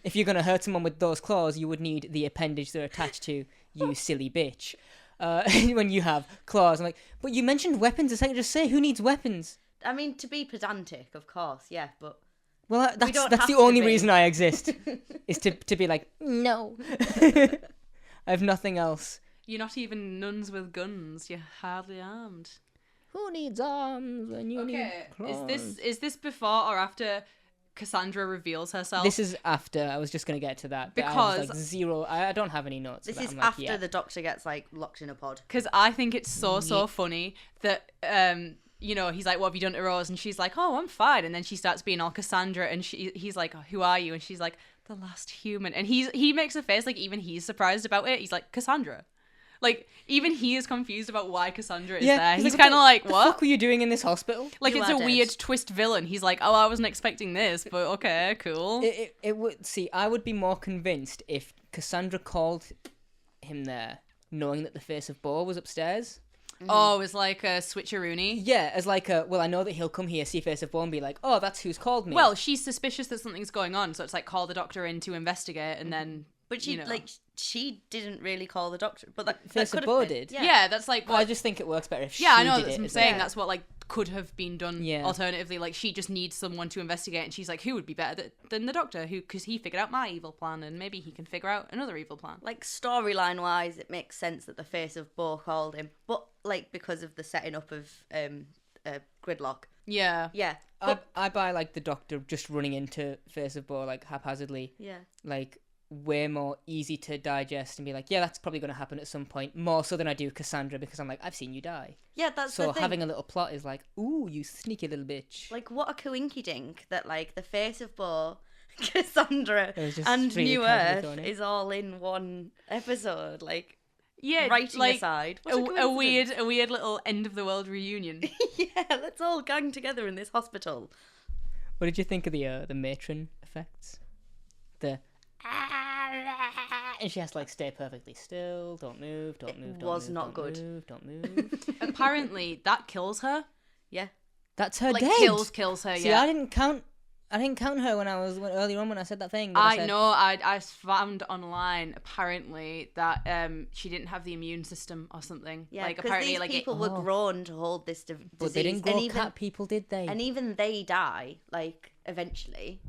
if you're gonna hurt someone with those claws, you would need the appendage they're attached to. You silly bitch." When you have claws, I'm like, "But you mentioned weapons a second. Just say who needs weapons." I mean, to be pedantic, of course, yeah, but Well, don't that's have the to only be. reason I exist is to be like, no. I have nothing else. You're not even nuns with guns. You're hardly armed. Who needs arms when you need Okay, claws? is this before or after Cassandra reveals herself? This is after. I was just gonna get to that. But I was, Because- like, zero. I don't have any notes. this for that. is I'm like, after yeah. the Doctor gets like locked in a pod. Because I think it's so funny that you know, he's like, what have you done to Rose? And she's like, oh, I'm fine. And then she starts being all Cassandra, and he's like, oh, who are you? And she's like, the last human. And he makes a face like even he's surprised about it. He's like, Cassandra. Like, even he is confused about why Cassandra is there. He's kind of like, the what? fuck were you doing in this hospital? Like, You it's are a dead. weird twist villain. He's like, oh, I wasn't expecting this, but okay, cool. It would see. I would be more convinced if Cassandra called him there, knowing that the face of Bo was upstairs. Oh, it's like a switcheroony. Yeah, as like a, well, I know that he'll come here, see face of Bo, and be like, oh, that's who's called me. Well, she's suspicious that something's going on, so it's like call the doctor in to investigate, and then. But she you know. like she didn't really call the doctor, but that Face could of have Bo been. did. Yeah, that's like Well, I what. just think it works better if she Yeah, I know. did That's it what I'm as saying. well. That's what like could have been done. Yeah. Alternatively, like she just needs someone to investigate, and she's like, who would be better than the doctor? Because he figured out my evil plan, and maybe he can figure out another evil plan. Like storyline wise, it makes sense that the face of Bo called him, but like because of the setting up of Gridlock. Yeah. Yeah, I buy like the doctor just running into Face of Bo like haphazardly. yeah. Like way more easy to digest and be like, yeah, that's probably going to happen at some point. More so than I do Cassandra, because I'm like, I've seen you die. Yeah, that's So the thing. having a little plot is like, ooh, you sneaky little bitch. Like, what a coinky dink that, like, the face of Bo, Cassandra, It was just and really New casually Earth thrown in. is all in one episode. Like, Yeah. writing like, aside. A, What a weird, coincidence. a weird little end of the world reunion. Yeah, let's all gang together in this hospital. What did you think of the matron effects? The and she has to like stay perfectly still, don't move, don't move, don't was move, not don't good. move, don't move. Apparently, that kills her. Yeah. That's her Like dead. kills her. See, Yeah. I didn't count her when earlier on when I said that thing. that I said, know. I found online apparently that she didn't have the immune system or something. Yeah, like because apparently these like people it, were grown to hold this disease. But they didn't grow and cat people, did they? And even they die, like, eventually.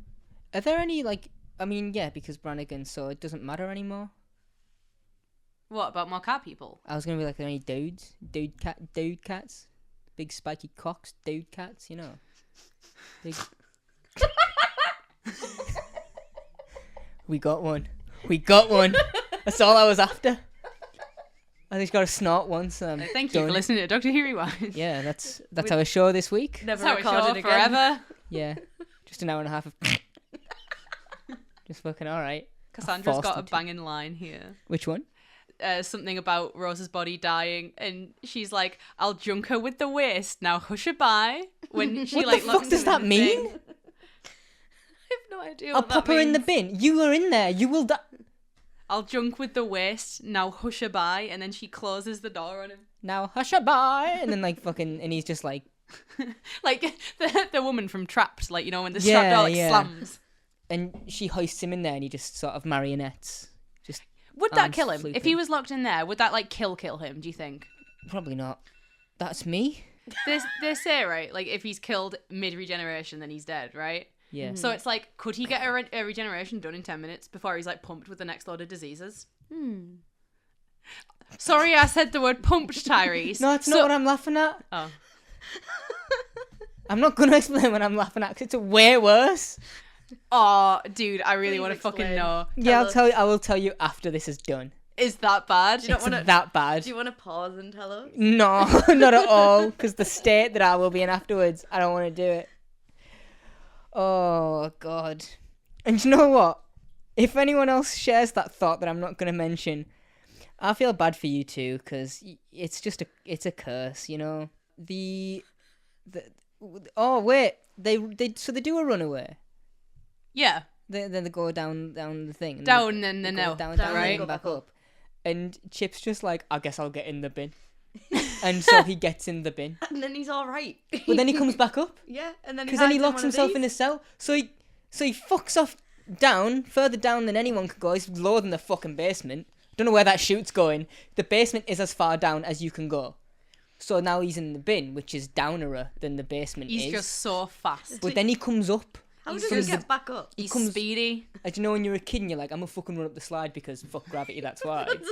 Are there any like? I mean, yeah, because Brannigan, so it doesn't matter anymore. what about more cat people? I was gonna be like, are there any dude cats, big spiky cocks, dude cats, you know, big. We got one. That's all I was after. I just got to snort once. Thank you for listening to Doctor Who Rewind. Yeah, that's our show this week. Never That's how recorded it's again. forever. Yeah, just an hour and a half of. Just fucking all right. Cassandra's got a Forced banging line here. Which one? Something about Rose's body dying, and she's like, "I'll junk her with the waist. Now hush her by." When she What like the locks fuck does him in that the mean? thing. I have no idea I'll what pop that her in the means. bin. You are in there. You will die. I'll junk with the waist. Now hush her by, and then she closes the door on him. Now hush her by, and then like fucking, and he's just like, Like the woman from Trapped, like, you know, when the Yeah, strap door like yeah. slams. and she hoists him in there, and he just sort of marionettes. Just Would that arms kill him? If flooping. he was locked in there, would that like kill him, do you think? Probably not. That's me. They say, right, like if he's killed mid-regeneration, then he's dead, right? Yeah. So it's like, could he get a regeneration done in 10 minutes before he's like pumped with the next load of diseases? Sorry, I said the word pumped, Tyrese. No, it's not what I'm laughing at. Oh. I'm not gonna explain what I'm laughing at because it's way worse. Oh, dude, I really Please want to fucking explain. know. Yeah, us. I will tell you after this is done. Is that bad? You don't It's wanna- that bad. Do you want to pause and tell us? No, not at all. Because the state that I will be in afterwards, I don't want to do it. Oh God! And you know what? If anyone else shares that thought that I'm not going to mention, I feel bad for you too. Because it's a curse, you know. Oh wait, they do a runaway. Yeah. Then they go down the thing. And Down they, and then they go out, down, down, right? and back up. And Chip's just like, I guess I'll get in the bin. And so he gets in the bin. And then he's all right. But then he comes back up. Yeah, and then Because then he locks himself in his cell. So he fucks off further down than anyone could go. He's lower than the fucking basement. Don't know where that chute's going. The basement is as far down as you can go. So now he's in the bin, which is downerer than the basement He's is. just so fast. But then he comes up. How he's does he just- get back up? He's comes- speedy. As you know, when you're a kid and you're like, I'm gonna fucking run up the slide because fuck gravity, that's why. Up the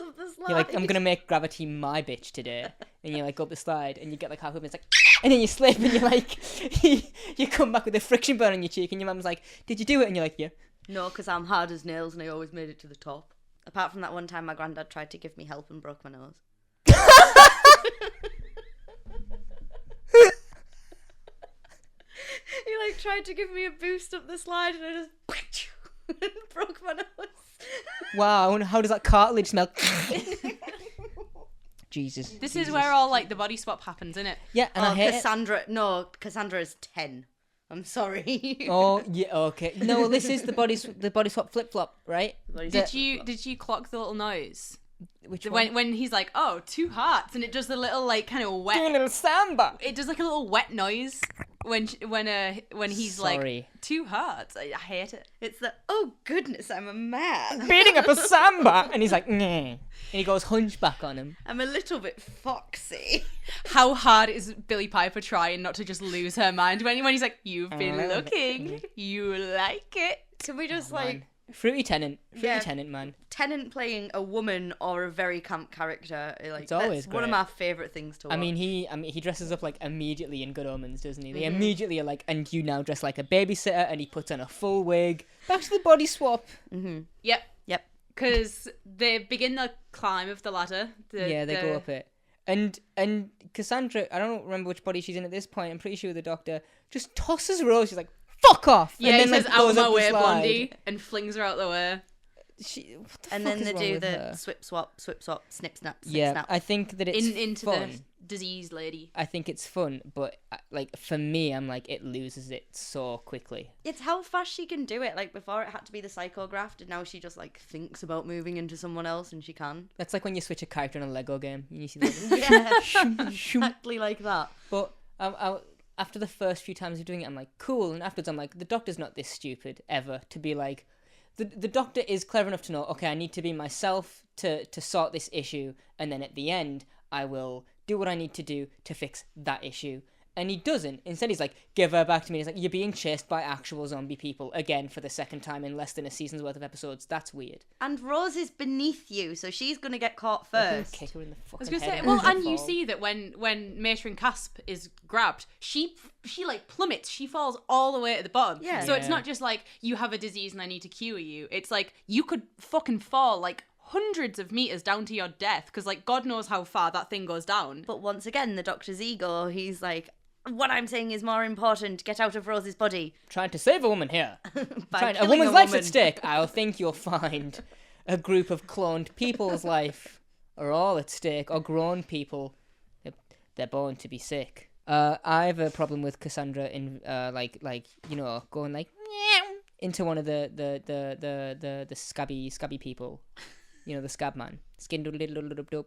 You're like, slide. I'm gonna make gravity my bitch today. And you like go up the slide and you get like halfway up and it's like, and then you slip and you're like, you come back with a friction burn on your cheek and your mum's like, did you do it? And you're like, yeah. No, because I'm hard as nails and I always made it to the top. Apart from that one time my granddad tried to give me help and broke my nose. He like tried to give me a boost up the slide and I just broke my nose. Wow, I wonder how does that cartilage smell? Jesus. This is where all like the body swap happens, isn't it? Yeah, and I hate it. Cassandra is 10. I'm sorry. Oh yeah, okay. No, well, this is the body swap flip flop, right? Did you clock the little noise Which one? when he's like, oh, 2 hearts, and it does the little like kind of Doing a wet. little samba. It does like a little wet noise. when he's like Sorry. 2 hearts. I hate it. It's the, oh goodness, I'm a man. Beating up a samba, and he's like, nah. And he goes hunchback on him. I'm a little bit foxy. How hard is Billie Piper trying not to just lose her mind when he's like, you've been looking, you like it. Can we just Man. Fruity Tennant, Yeah. Tennant, man. Tennant playing a woman or a very camp character? Like, It's always that's one of great. my favourite things to watch. I mean, he dresses up like immediately in Good Omens, doesn't he? They immediately are like, and you now dress like a babysitter, and he puts on a full wig. Back to the body swap. Yep. Yep. Because they begin the climb of the ladder. They go up it. And Cassandra, I don't remember which body she's in at this point. I'm pretty sure the doctor just tosses Rose. She's like, "Fuck off!" Yeah, and he then, says, like, "Out goes of my up the way, slide. Blondie," and flings her out the way. What the And fuck then is they wrong do with the her? swip swap, snip snap, snip Yeah, snap. I think that it's Into fun. the diseased lady. I think it's fun, but like for me, I'm like, it loses it so quickly. It's how fast she can do it. Like, before it had to be the psychograft, and now she just like thinks about moving into someone else, and she can. That's like when you switch a character in a Lego game. You see that? Yeah, exactly like that. But after the first few times of doing it, I'm like, cool. And afterwards, I'm like, the doctor's not this stupid ever to be like, the doctor is clever enough to know, okay, I need to be myself to sort this issue. And then at the end, I will do what I need to do to fix that issue. And he doesn't. Instead, he's like, give her back to me. He's like, you're being chased by actual zombie people again for the second time in less than a season's worth of episodes. That's weird. And Rose is beneath you, so she's gonna get caught I'm gonna first. kick her in the fucking I was gonna head say, and well, let her and you fall. see that when Matron Casp is grabbed, she like plummets. She falls all the way to the bottom. Yeah. So it's Yeah. not just like you have a disease and I need to cure you. It's like you could fucking fall like hundreds of meters down to your death because like God knows how far that thing goes down. But once again, the doctor's ego, he's like, what I'm saying is more important. Get out of Rose's body. Trying to save a woman here. By A killing woman's life's woman. at stake. I think you'll find a group of cloned people's life are all at stake, or grown people. They're born to be sick. I have a problem with Cassandra in like going like meow into one of the scabby people. You know, the scab man. Skin doop.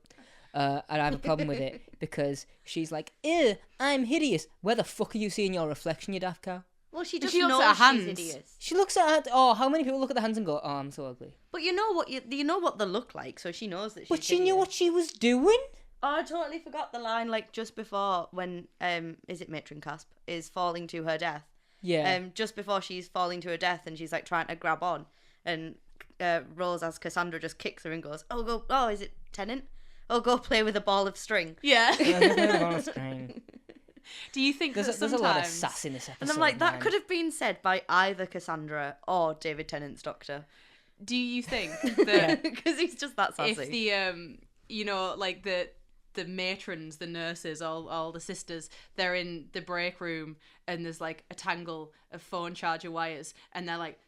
And I have a problem with it because she's like, ew, I'm hideous. Where the fuck are you seeing your reflection, you daft cow? Well, she just She looks knows at her she's hands. hideous. She looks at her. Oh, how many people look at the hands and go, oh, I'm so ugly. But you know what they look like, so she knows that she's But she knew hideous. what she was doing. Oh, I totally forgot the line, like, just before when, is it Matron Casp, is falling to her death. Yeah. Just before she's falling to her death and she's, like, trying to grab on. And Rose, as Cassandra, just kicks her and goes, oh, is it Tennant? Oh, go play with a ball of string. Yeah. There's Do you think that a sometimes lot of sass in this episode. And I'm like, that man. could have been said by either Cassandra or David Tennant's doctor. Do you think that Because he's just that sassy. if the like the matrons, the nurses, all the sisters, they're in the break room and there's like a tangle of phone charger wires and they're like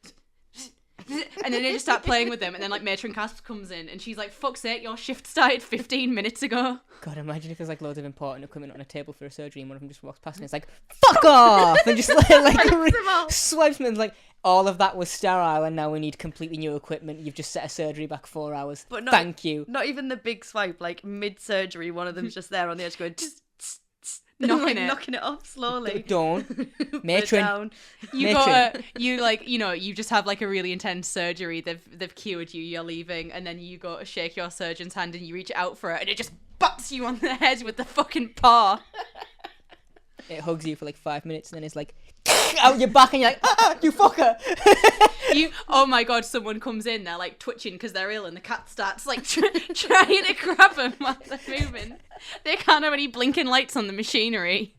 and then they just start playing with them and then like Matron Casp comes in and she's like, fuck's sake, your shift started 15 minutes ago. God, imagine if there's like loads of important equipment on a table for a surgery and one of them just walks past and it's like, fuck off! And just swipes me and like, all of that was sterile and now we need completely new equipment. You've just set a surgery back 4 hours. But not, Thank you. Not even the big swipe, like mid-surgery, one of them's just there on the edge going, just knocking it off slowly. Don't. Put it Matron. down. You Matron. you just have like a really intense surgery. They've cured you. You're leaving, and then you go to shake your surgeon's hand, and you reach out for it, and it just bops you on the head with the fucking paw. It hugs you for like 5 minutes and then it's like out your back and you're like, you fucker. Oh my god, someone comes in, they're like twitching because they're ill, and the cat starts like trying to grab them while they're moving. They can't have any blinking lights on the machinery.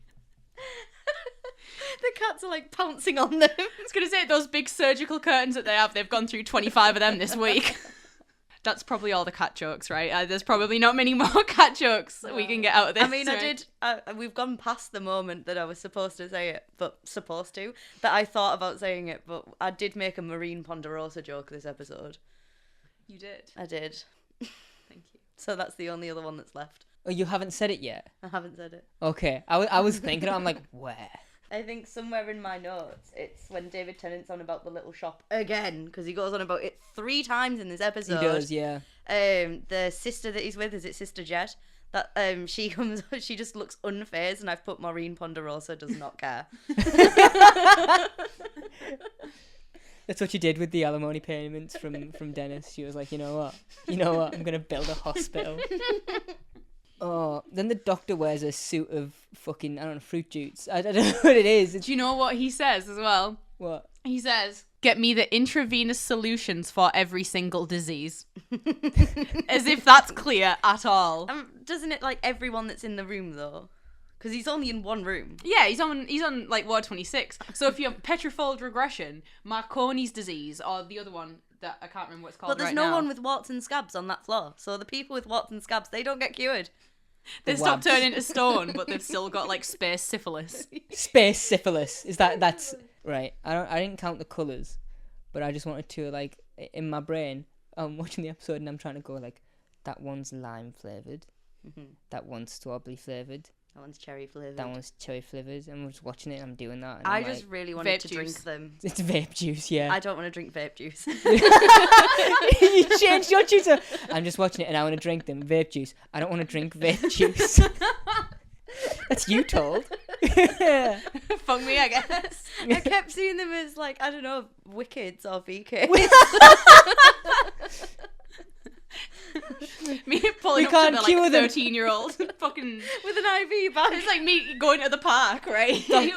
The cats are like pouncing on them. I was gonna say, those big surgical curtains that they have, they've gone through 25 of them this week. That's probably all the cat jokes, right? There's probably not many more cat jokes we can get out of this. I mean, right? we've gone past the moment that I was supposed to say it, that I thought about saying it, but I did make a Marine Ponderosa joke this episode. You did. I did. Thank you. So that's the only other one that's left. Oh, you haven't said it yet? I haven't said it. Okay. I was thinking, I'm like, where? I think somewhere in my notes, it's when David Tennant's on about the little shop again, because he goes on about it 3 times in this He episode. does, yeah. The sister that he's with, is it Sister Jet? that she just looks unfazed, and I've put Maureen Ponderosa does not care. That's what she did with the alimony payments from Dennis. She was like, you know what, I'm gonna build a hospital. Oh, then the doctor wears a suit of fucking, I don't know, fruit juice. I don't know what it is. Do you know what he says as well? What? He says, get me the intravenous solutions for every single disease. As if that's clear at all. Doesn't it like everyone that's in the room though? Because he's only in one room. Yeah, he's on like ward 26. So if you have petrifold regression, Marconi's disease, or the other one that I can't remember what it's called. But there's right no now. one with warts and scabs on that floor. So the people with warts and scabs, they don't get cured. They've stopped turning to stone, but they've still got like space syphilis. Space syphilis. Is that's right? I didn't count the colours, but I just wanted to, like, in my brain, I'm watching the episode and I'm trying to go like, that one's lime flavoured, that one's strawberry flavoured, That one's cherry flavoured. that one's cherry flavoured, and I'm just watching it and I'm doing that. And I I'm just like, really wanted vape to juice. drink them. it's vape juice, yeah. I don't want to drink vape juice. You changed your juice. I'm just watching it and I want to drink them. Vape juice. I don't want to drink vape juice. That's you told. Fuck me, I guess. I kept seeing them as like, I don't know, Wickeds or VK. Me pulling We up can't to the cure like them. 13-year-old fucking With an IV bag. It's like me going to the park, right? Like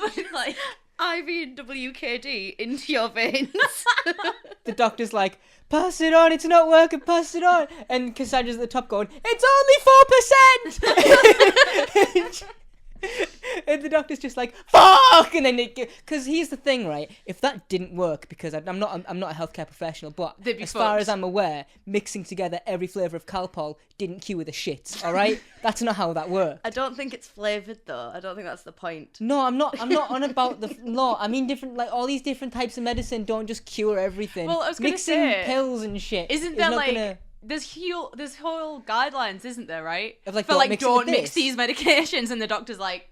IV and WKD into your veins. The doctor's like, pass it on, it's not working, pass it on. And Cassandra's at the top going, it's only 4%! And the doctor's just like, fuck! And then because here's the thing, right? If that didn't work, because I'm not a healthcare professional, but They'd be as far fucked. as I'm aware, mixing together every flavour of Calpol didn't cure the shits, alright? That's not how that works. I don't think it's flavoured though. I don't think that's the point. No, I'm not on about the no. I mean different, like all these different types of medicine don't just cure everything. Well, I was gonna mixing say, pills and shit. isn't is there not like gonna... there's whole guidelines, isn't there, right? Of, like, for don't like mix it with don't mix this. these medications, and the doctor's like,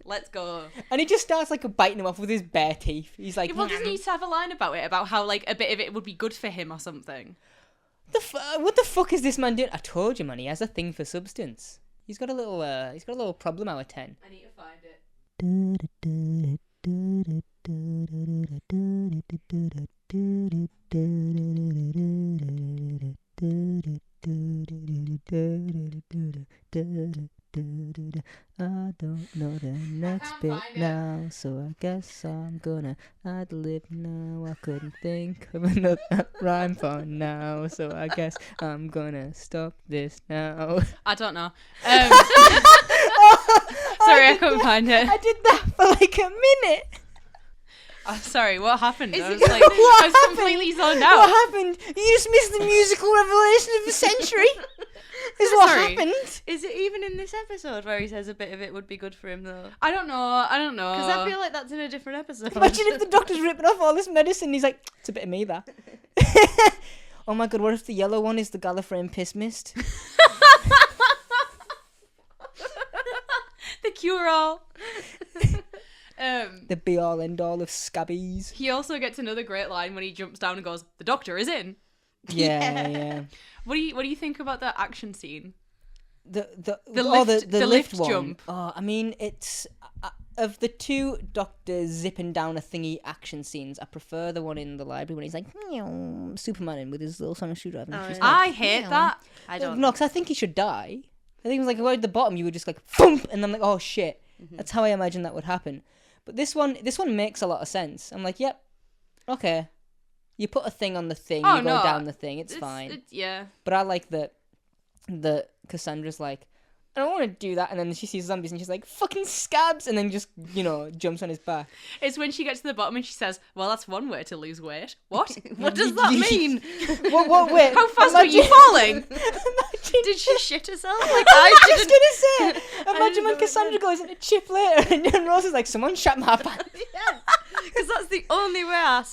let's go. And he just starts like biting him off with his bare teeth. He's like, Well, doesn't he have a line about it, about how like a bit of it would be good for him or something? what the fuck is this man doing? I told you, man. He has a thing for substance. He's got a little problem out of 10. I need to find it. I don't know the next can't bit find it. now, so I guess I'm gonna ad-lib now. I couldn't think of another rhyme for now, so I guess I'm gonna stop this now. I don't know. Sorry, I couldn't find it. I did that for like a minute. Oh, sorry, what happened? I was it- like, what I was happened? completely zoned What out. happened? You just missed the musical revelation of the century. Is what Sorry. happened. Is it even in this episode where he says a bit of it would be good for him though? I don't know. Because I feel like that's in a different episode. Imagine if the doctor's ripping off all this medicine. He's like, it's a bit of me, that. Oh my god, what if the yellow one is the Gallifreyan piss mist? the cure-all. The be-all, end-all of scabbies. He also gets another great line when he jumps down and goes, "The doctor is in." Yeah. What do you think about that action scene? The lift one. jump. Oh, I mean, it's of the two doctors zipping down a thingy action scenes, I prefer the one in the library when he's like meow, Superman with his little sonic screwdriver. And she's like, I hate meow. that. I don't No, because I think he should die. I think it was like right at the bottom, you would just like thump, and I'm like, oh shit. That's how I imagine that would happen. But this one makes a lot of sense. I'm like, yep, okay. You put a thing on the thing, Oh, you go no, down the thing, it's fine. Yeah. But I like that Cassandra's like, I don't want to do that, and then she sees zombies and she's like, fucking scabs, and then just, jumps on his back. It's when she gets to the bottom and she says, "Well, that's one way to lose weight." What? What does that mean? What wait? How fast were you falling? Did she shit herself? Like I I was didn't. gonna say, imagine didn't know when it Cassandra then. goes into chip later, and Rose is like, someone shut my pants. Because that's the only way I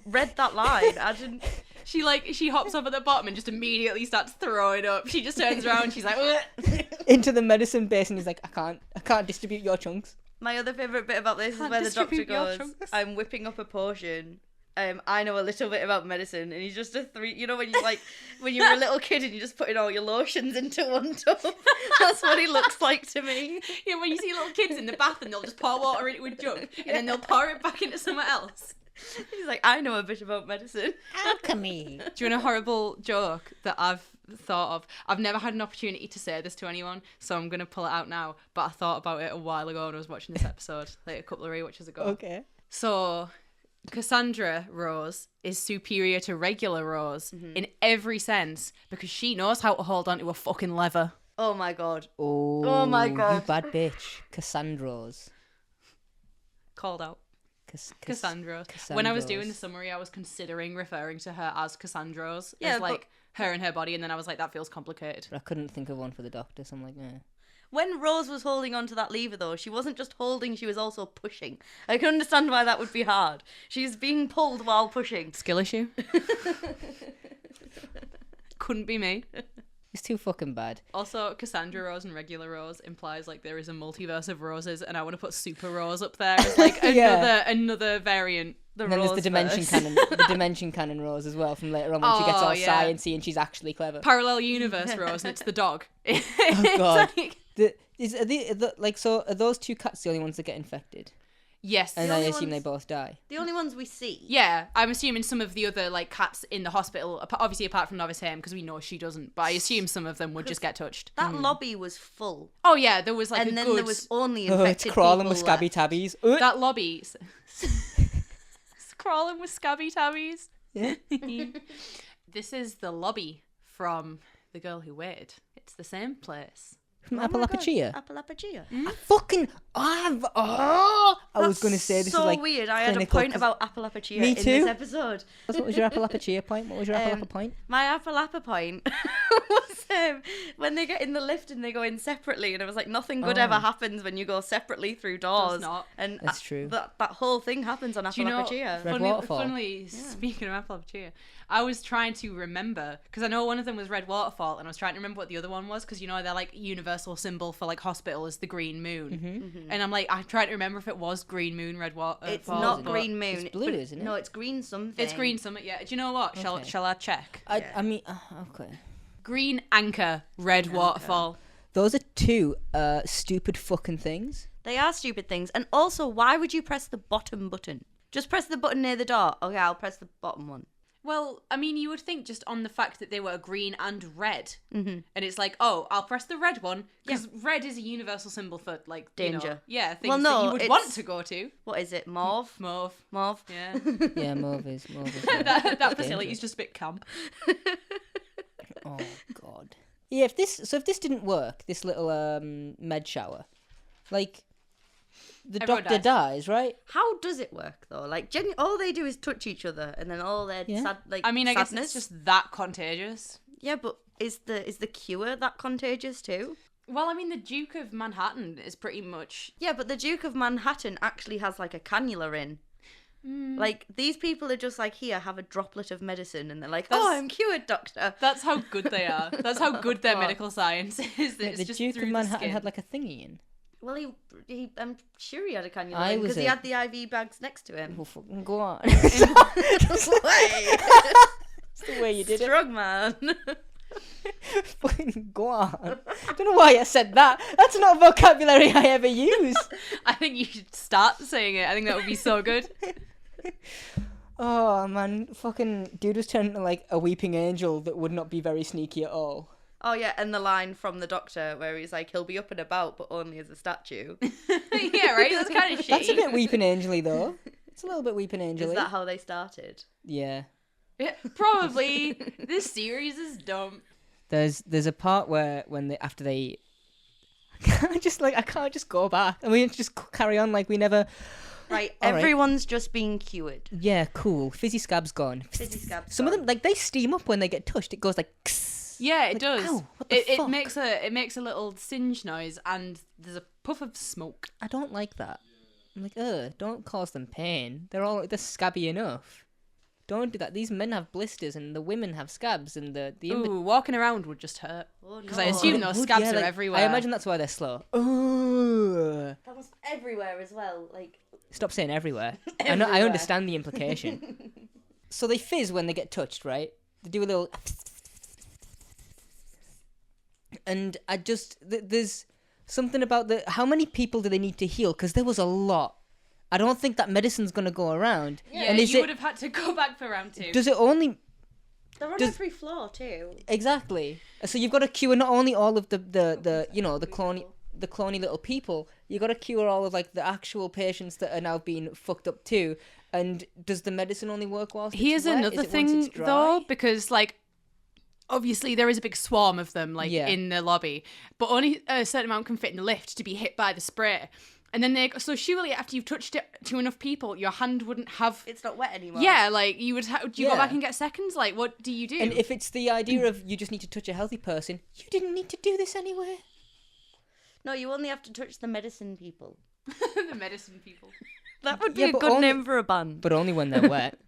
read that line. I didn't. She hops up at the bottom and just immediately starts throwing up. She just turns around and she's like, "Ugh." Into the medicine base, and he's like, I can't distribute your chunks. My other favourite bit about this is Can't where the doctor distribute your goes, chunks. "I'm whipping up a potion I know a little bit about medicine, and he's just a 3. You know when you like when you're a little kid and you're just putting all your lotions into one tub. That's what he looks like to me. Yeah, when you see little kids in the bath and they'll just pour water into a jug and then they'll pour it back into somewhere else. He's like, I know a bit about medicine. Alchemy. Do you want a horrible joke that I've thought of? I've never had an opportunity to say this to anyone, so I'm going to pull it out now, but I thought about it a while ago when I was watching this episode, like a couple of rewatches ago. Okay. So, Cassandra Rose is superior to regular Rose in every sense because she knows how to hold on to a fucking lever. Oh my god. Oh my you God. bad bitch. Cassandra's. Called out. Cassandra. Cassandros. When I was doing the summary, I was considering referring to her as Cassandros, Yeah, as like her and her body, and then I was like, that feels complicated. But I couldn't think of one for the Doctor, so I'm like, eh. When Rose was holding onto that lever, though, she wasn't just holding, she was also pushing. I can understand why that would be hard. She's being pulled while pushing. Skill issue. Couldn't be me. It's too fucking bad. Also, Cassandra Rose and regular Rose implies like there is a multiverse of roses, and I want to put Super Rose up there as like Yeah. another variant. The And then there's Rose the dimension verse. canon, the dimension canon Rose as well from later on when she gets Oh, all yeah. sciencey and she's actually clever. Parallel universe Rose, and it's the dog. Oh god. It's like- Are those two cats the only ones that get infected? yes. And The I only assume they ones- both die. The only ones we see. Yeah, I'm assuming some of the other like cats in the hospital, obviously apart from Novice Ham, because we know she doesn't. But I assume some of them would just get touched. That lobby was full. Oh yeah, there was like and a then good. there was only Oh, infected it's crawling people with scabby left. tabbies. That lobby. It's crawling with scabby tabbies. Yeah. This is the lobby from The Girl Who Waited. It's the same place. From Oh my God, Appalachia. Appalachia. I was going to say this so is like weird. I had a clinical, point 'cause- about Appalachia Me in too. this episode. What was your Appalachia point? What was your Appalachia point? My Appalapa point was when they get in the lift and they go in separately, and it was like nothing good ever happens when you go separately through doors. not. And That's true. That whole thing happens on Do you know, Appalachia. Red Waterfall. funnily speaking of Appalachia, I was trying to remember, because I know one of them was Red Waterfall, and I was trying to remember what the other one was, because you know they're like universal symbol for like hospital is the green moon. And I'm like, I'm trying to remember if it was green moon, Red Waterfall. It's not but green moon. It's blue, but- isn't it? No, it's green something. It's green summit, yeah. Do you know what? Okay. Shall I check? I mean, okay. Green anchor, red waterfall. Those are two stupid fucking things. They are stupid things. And also, why would you press the bottom button? Just press the button near the door. Okay, I'll press the bottom one. Well, I mean, you would think just on the fact that they were green and red, and it's like, oh, I'll press the red one because red is a universal symbol for like Danger. You know, yeah, things Well, no, that you would it's- want to go to. What is it? Mauve? Mauve. Mauve? Yeah, Yeah, mauve is. that facility is just a bit camp. Oh god. Yeah, if this didn't work, this little med shower, like the Everyone doctor dies, right? How does it work though? Like, all they do is touch each other, and then all their Yeah. sad, like, I mean, I guess sadness. it's just that contagious. Yeah, but is the cure that contagious too? Well, I mean, the Duke of Manhattan is pretty much. Yeah, but the Duke of Manhattan actually has like a cannula in. Like, these people are just like, here, have a droplet of medicine, and they're like, That's- oh, I'm cured, doctor. That's how good they are. That's how good their medical science is. That Yeah, it's the just Duke through of the Manhattan skin. had like a thingy in. Well, he I'm sure he had a cannula I was because he a- had the IV bags next to him. Well, fucking go on. Just like, That's the way you did it. strong man. Fucking go on. I don't know why I said that. That's not vocabulary I ever use. I think you should start saying it. I think that would be so good. Oh man, fucking dude was turned into like a weeping angel that would not be very sneaky at all. Oh yeah, and the line from the doctor where he's like, he'll be up and about, but only as a statue. Yeah, right? That's kind of shitty. That's a bit weeping angely though. It's a little bit weeping angely. Is that how they started? Yeah. Yeah, probably. This series is dumb. There's a part where when they after they I can't just go back and we just carry on like we never. Right, All right. everyone's just being cured. Yeah, cool. Fizzy scab's gone. Fizzy scab's Some of gone. them like they steam up when they get touched. It goes like. Kss. Yeah, it Like, does. ow, what the It fuck? makes a little singe noise, and there's a puff of smoke. I don't like that. I'm like, don't cause them pain. They're scabby enough. Don't do that. These men have blisters and the women have scabs and the Ooh, walking around would just hurt. Oh, Because no. I assume It those would, scabs yeah, are like, everywhere. I imagine that's why they're slow. Ooh. That was everywhere as well. Like, Stop saying everywhere. I Everywhere. understand the implication. So they fizz when they get touched, right? They do a little... And I just... There's something about how many people do they need to heal? Because there was a lot. I don't think that medicine's going to go around. Yeah, and you would have had to go back for round 2. Does it only... They're on every floor too. Exactly. So you've got to cure not only all of the clony little people, you got to cure all of like the actual patients that are now being fucked up too. And does the medicine only work whilst Here's it's wet? another Is it once thing it's dry? though, because like obviously there is a big swarm of them like Yeah. in the lobby, but only a certain amount can fit in the lift to be hit by the spray. And then so surely after you've touched it to enough people, your hand wouldn't have. It's not wet anymore. Yeah, like you would. Do you go Yeah. back and get seconds? Like, what do you do? And if it's the idea of you just need to touch a healthy person, you didn't need to do this anyway. No, you only have to touch the medicine people. the medicine people. That would be Yeah, a but good only- name for a band. But only when they're wet.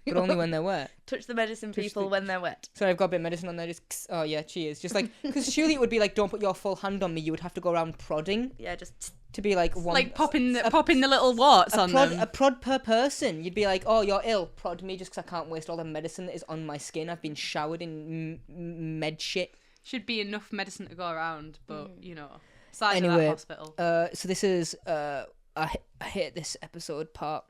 But only when they're wet. Touch the medicine people when they're wet. Sorry, I've got a bit of medicine on there. Just, oh yeah, cheers. Just like, because surely it would be like, don't put your full hand on me. You would have to go around prodding Yeah, just to be like one. Like popping the little warts on them. A prod per person. You'd be like, oh, you're ill. Prod me just because I can't waste all the medicine that is on my skin. I've been showered in med shit. Should be enough medicine to go around, but you know, size of Anyway, that hospital. So this is I hate this episode part.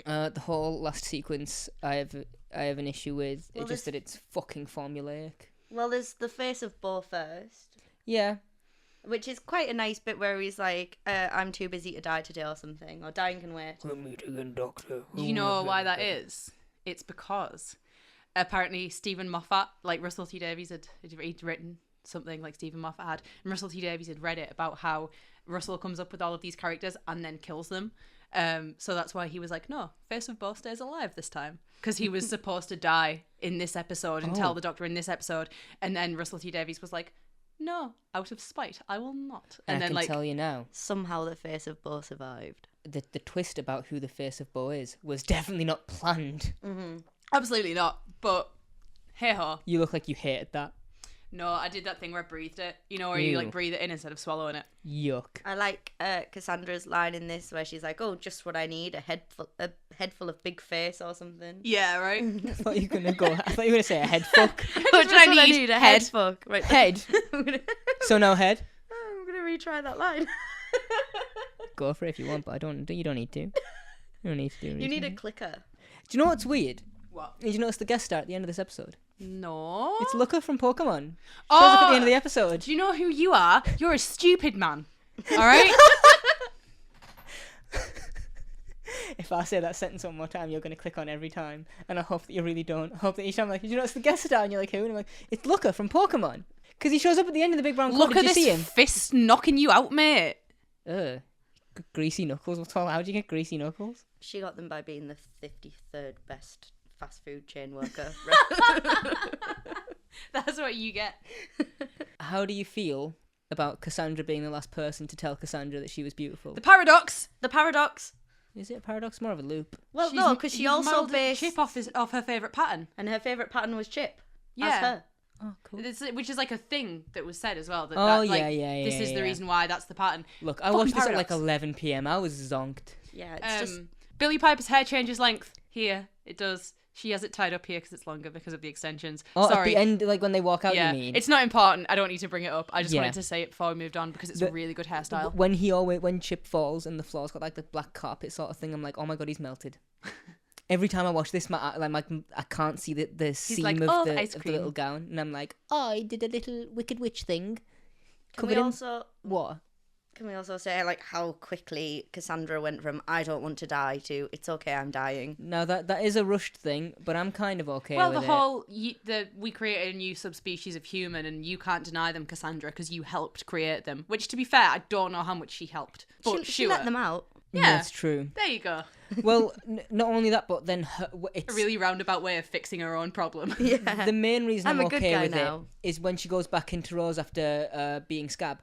The whole last sequence I have an issue with. Well, It's just that it's fucking formulaic. well, there's the face of Bo first, Yeah. which is quite a nice bit where he's like, "I'm too busy to die today" or something, or "Dying can wait." We'll meet again, Doctor. Do you know why that is? It's because apparently Stephen Moffat, like Russell T Davies he'd written something like Stephen Moffat had, and Russell T Davies had read it about how Russell comes up with all of these characters and then kills them. So that's why he was like, no, Face of Bo stays alive this time. Because he was supposed to die in this episode and tell the Doctor in this episode. And then Russell T Davies was like, no, out of spite, I will not. And And I then can like, tell you now, Somehow the face of Bo survived. the twist about who the face of Bo is was definitely not planned. absolutely not. But hey ho. You look like you hated that. No, I did that thing where I breathed it. You know, where you like Ew. breathe it in instead of swallowing it. Yuck. I like Cassandra's line in this where she's like, "Oh, just what I need—a head full of big face or something." Yeah, right? I thought you were gonna say a head fuck. But what I need, a head. head fuck. Right. Head. I'm gonna So no head. retry that line. Go for it if you want, but you don't need to. You don't need to do. You need a anything. clicker. Do you know what's weird? What? Did you notice the guest star at the end of this episode? No. It's Looker from Pokemon. Shows up at the end of the episode. Do you know who you are? You're a stupid man. All right? If I say that sentence one more time, you're going to click on every time. And I hope that you really don't. I hope that each time I'm like, did you notice the guest star? And you're like, who? And I'm like, it's Looker from Pokemon. Because he shows up at the end of the big brown cloud. Look Did at you this see him? fist knocking you out, mate. Ugh. Greasy knuckles. What's all? How'd you get greasy knuckles? She got them by being the 53rd best fast food chain worker. That's what you get. How do you feel about Cassandra being the last person to tell Cassandra that she was beautiful? The paradox. The paradox. Is it a paradox? More of a loop. Well, no, because she also modelled based, Chip off her favourite pattern. and her favourite pattern was Chip. Yeah. As her. Oh, cool. Which is like a thing that was said as well. That, Oh, that, like, yeah, This is the yeah. reason why that's the pattern. Look, I Fucking watched this at paradox. like 11 p.m. I was zonked. Yeah, it's just Billie Piper's hair changes length. Here, it does. She has it tied up here because it's longer because of the extensions. Oh, Sorry. at the end, like when they walk out, yeah, you mean? it's not important. I don't need to bring it up. I just Yeah. wanted to say it before we moved on because it's a really good hairstyle. When Chip falls and the floor's got like the black carpet sort of thing, I'm like, oh my god, he's melted. Every time I watch this, I can't see the seam like, of, "Oh, the, ice of the cream." little gown, and I'm like, oh, I did a little Wicked Witch thing. Can we in also what? say like how quickly Cassandra went from "I don't want to die" to "It's okay, I'm dying"? Now that is a rushed thing, but I'm kind of okay Well, with the it. whole we created a new subspecies of human, and you can't deny them, Cassandra, because you helped create them. Which, to be fair, I don't know how much she helped, but she sure. let them out. Yeah. That's true. There you go. Well, not only that, but then it's A really roundabout way of fixing her own problem. Yeah. the main reason I'm I'm a good okay guy with now. it is when she goes back into Rose after being Scab,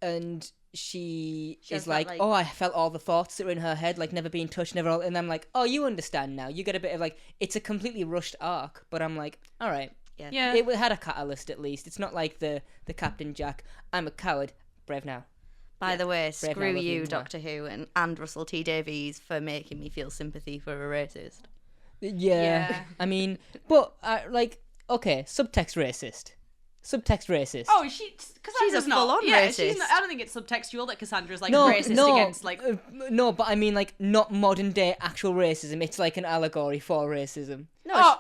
and she has is that, like, like- oh, I felt all the thoughts that were in her head, like never being touched, never all, and I'm like, oh, you understand now. You get a bit of like, it's a completely rushed arc, but I'm like, all right, Yeah. it had a catalyst at least. It's not like the Captain Jack. I'm a coward, brave now. By the way, Brave, I screw love you, you, mwah. Doctor Who, and Russell T Davies for making me feel sympathy for a racist. Yeah. I mean, but like, okay, subtext racist. Oh, She's Cassandra's a not. full-on Yeah, racist. I don't think it's subtextual that Cassandra's like No, racist no, against like. no, but I mean like not modern day actual racism. It's like an allegory for racism. No,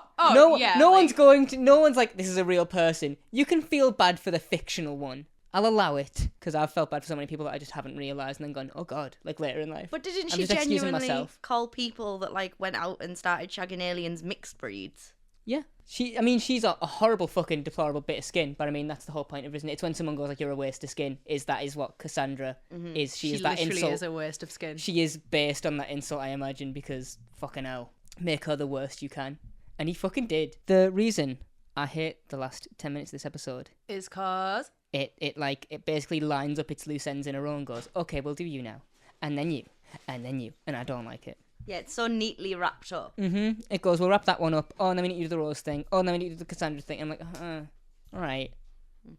yeah. No like, one's going to. No one's like, this is a real person. You can feel bad for the fictional one. I'll allow it because I've felt bad for so many people that I just haven't realised and then gone, oh god, like later in life. But didn't I'm she just excusing genuinely myself. call people that like went out and started shagging aliens mixed breeds? Yeah, she's a horrible fucking deplorable bit of skin, but I mean that's the whole point of it, isn't it? It's when someone goes like, you're a waste of skin. That is what Cassandra is. She is that literally insult. is a waste of skin. She is based on that insult, I imagine, because fucking hell, make her the worst you can, and he fucking did. The reason I hate the last 10 minutes of this episode Is cause it basically lines up its loose ends in a row and goes, okay, we'll do you now, and then you, and then you, and I don't like it. Yeah, it's so neatly wrapped up. It goes, we'll wrap that one up. Oh, and then we need to do the Rose thing. Oh, and then we need to do the Cassandra thing. I'm like, alright.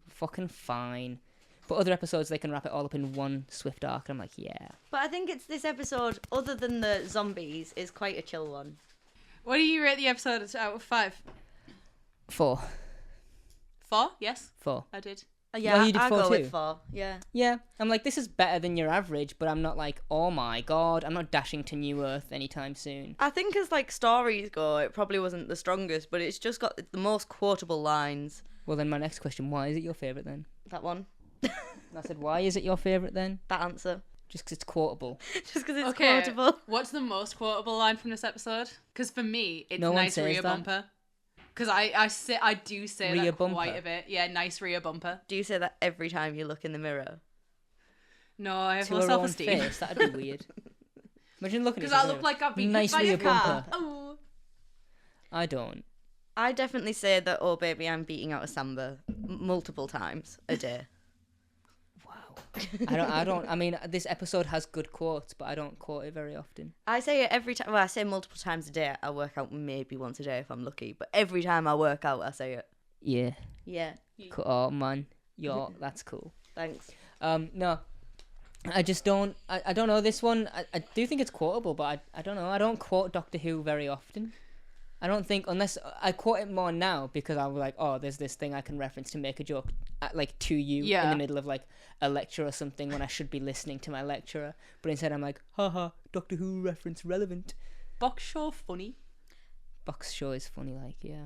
Fucking fine. But other episodes, they can wrap it all up in one swift arc. And I'm like, yeah. But I think it's this episode, other than the zombies, is quite a chill one. What do you rate the episode out of 5? 4. 4? Yes, 4. I did. Yeah, No, you did I'll 4 go too. with 4. Yeah. Yeah. I'm like, this is better than your average, but I'm not like, oh my god, I'm not dashing to New Earth anytime soon. I think as like stories go, it probably wasn't the strongest, but it's just got the most quotable lines. Well, then my next question, why is it your favourite then? That one. And I said, why is it your favourite then? That answer. Just because it's quotable. Just because it's Okay, quotable. what's the most quotable line from this episode? Because for me, it's No one nice says rear that. bumper. Because I do say Rear that bumper? quite a bit. Yeah, nice rear bumper. Do you say that every time you look in the mirror? No, I have To low her own self-esteem. face, that'd be weird. Imagine looking at Because I yourself look like I've been nice hit by rear a car. bumper. Oh. I don't. I definitely say that, oh baby, I'm beating out a samba multiple times a day. Wow. I mean, this episode has good quotes, but I don't quote it very often. I say it every time. Well, I say multiple times a day. I work out maybe once a day if I'm lucky. But every time I work out, I say it. Yeah. Yeah. Cool. Oh, man. That's cool. Thanks. No. I just don't... I don't know. This one, I do think it's quotable, but I don't know. I don't quote Doctor Who very often. I don't think, unless I quote it more now because I'm like, oh, there's this thing I can reference to make a joke like to you in the middle of like a lecture or something when I should be listening to my lecturer. But instead I'm like, haha, Doctor Who reference relevant. Box show funny. Box show is funny, like, yeah.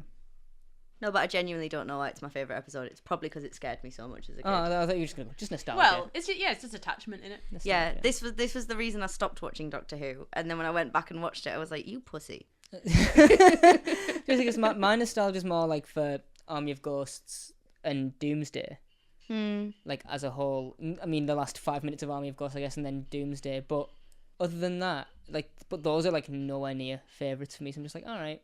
No, but I genuinely don't know why it's my favourite episode. It's probably because it scared me so much as a kid. Oh, I thought you were just going to go, just nostalgia. Well, it's just attachment in it. Yeah, Nostalgia. this was the reason I stopped watching Doctor Who. And then when I went back and watched it, I was like, you pussy. Just because my nostalgia is more like for Army of Ghosts and Doomsday. Like as a whole. I mean, the last 5 minutes of Army of Ghosts, I guess, and then Doomsday. But other than that, like, but those are like nowhere near favourites for me. So I'm just like, all right,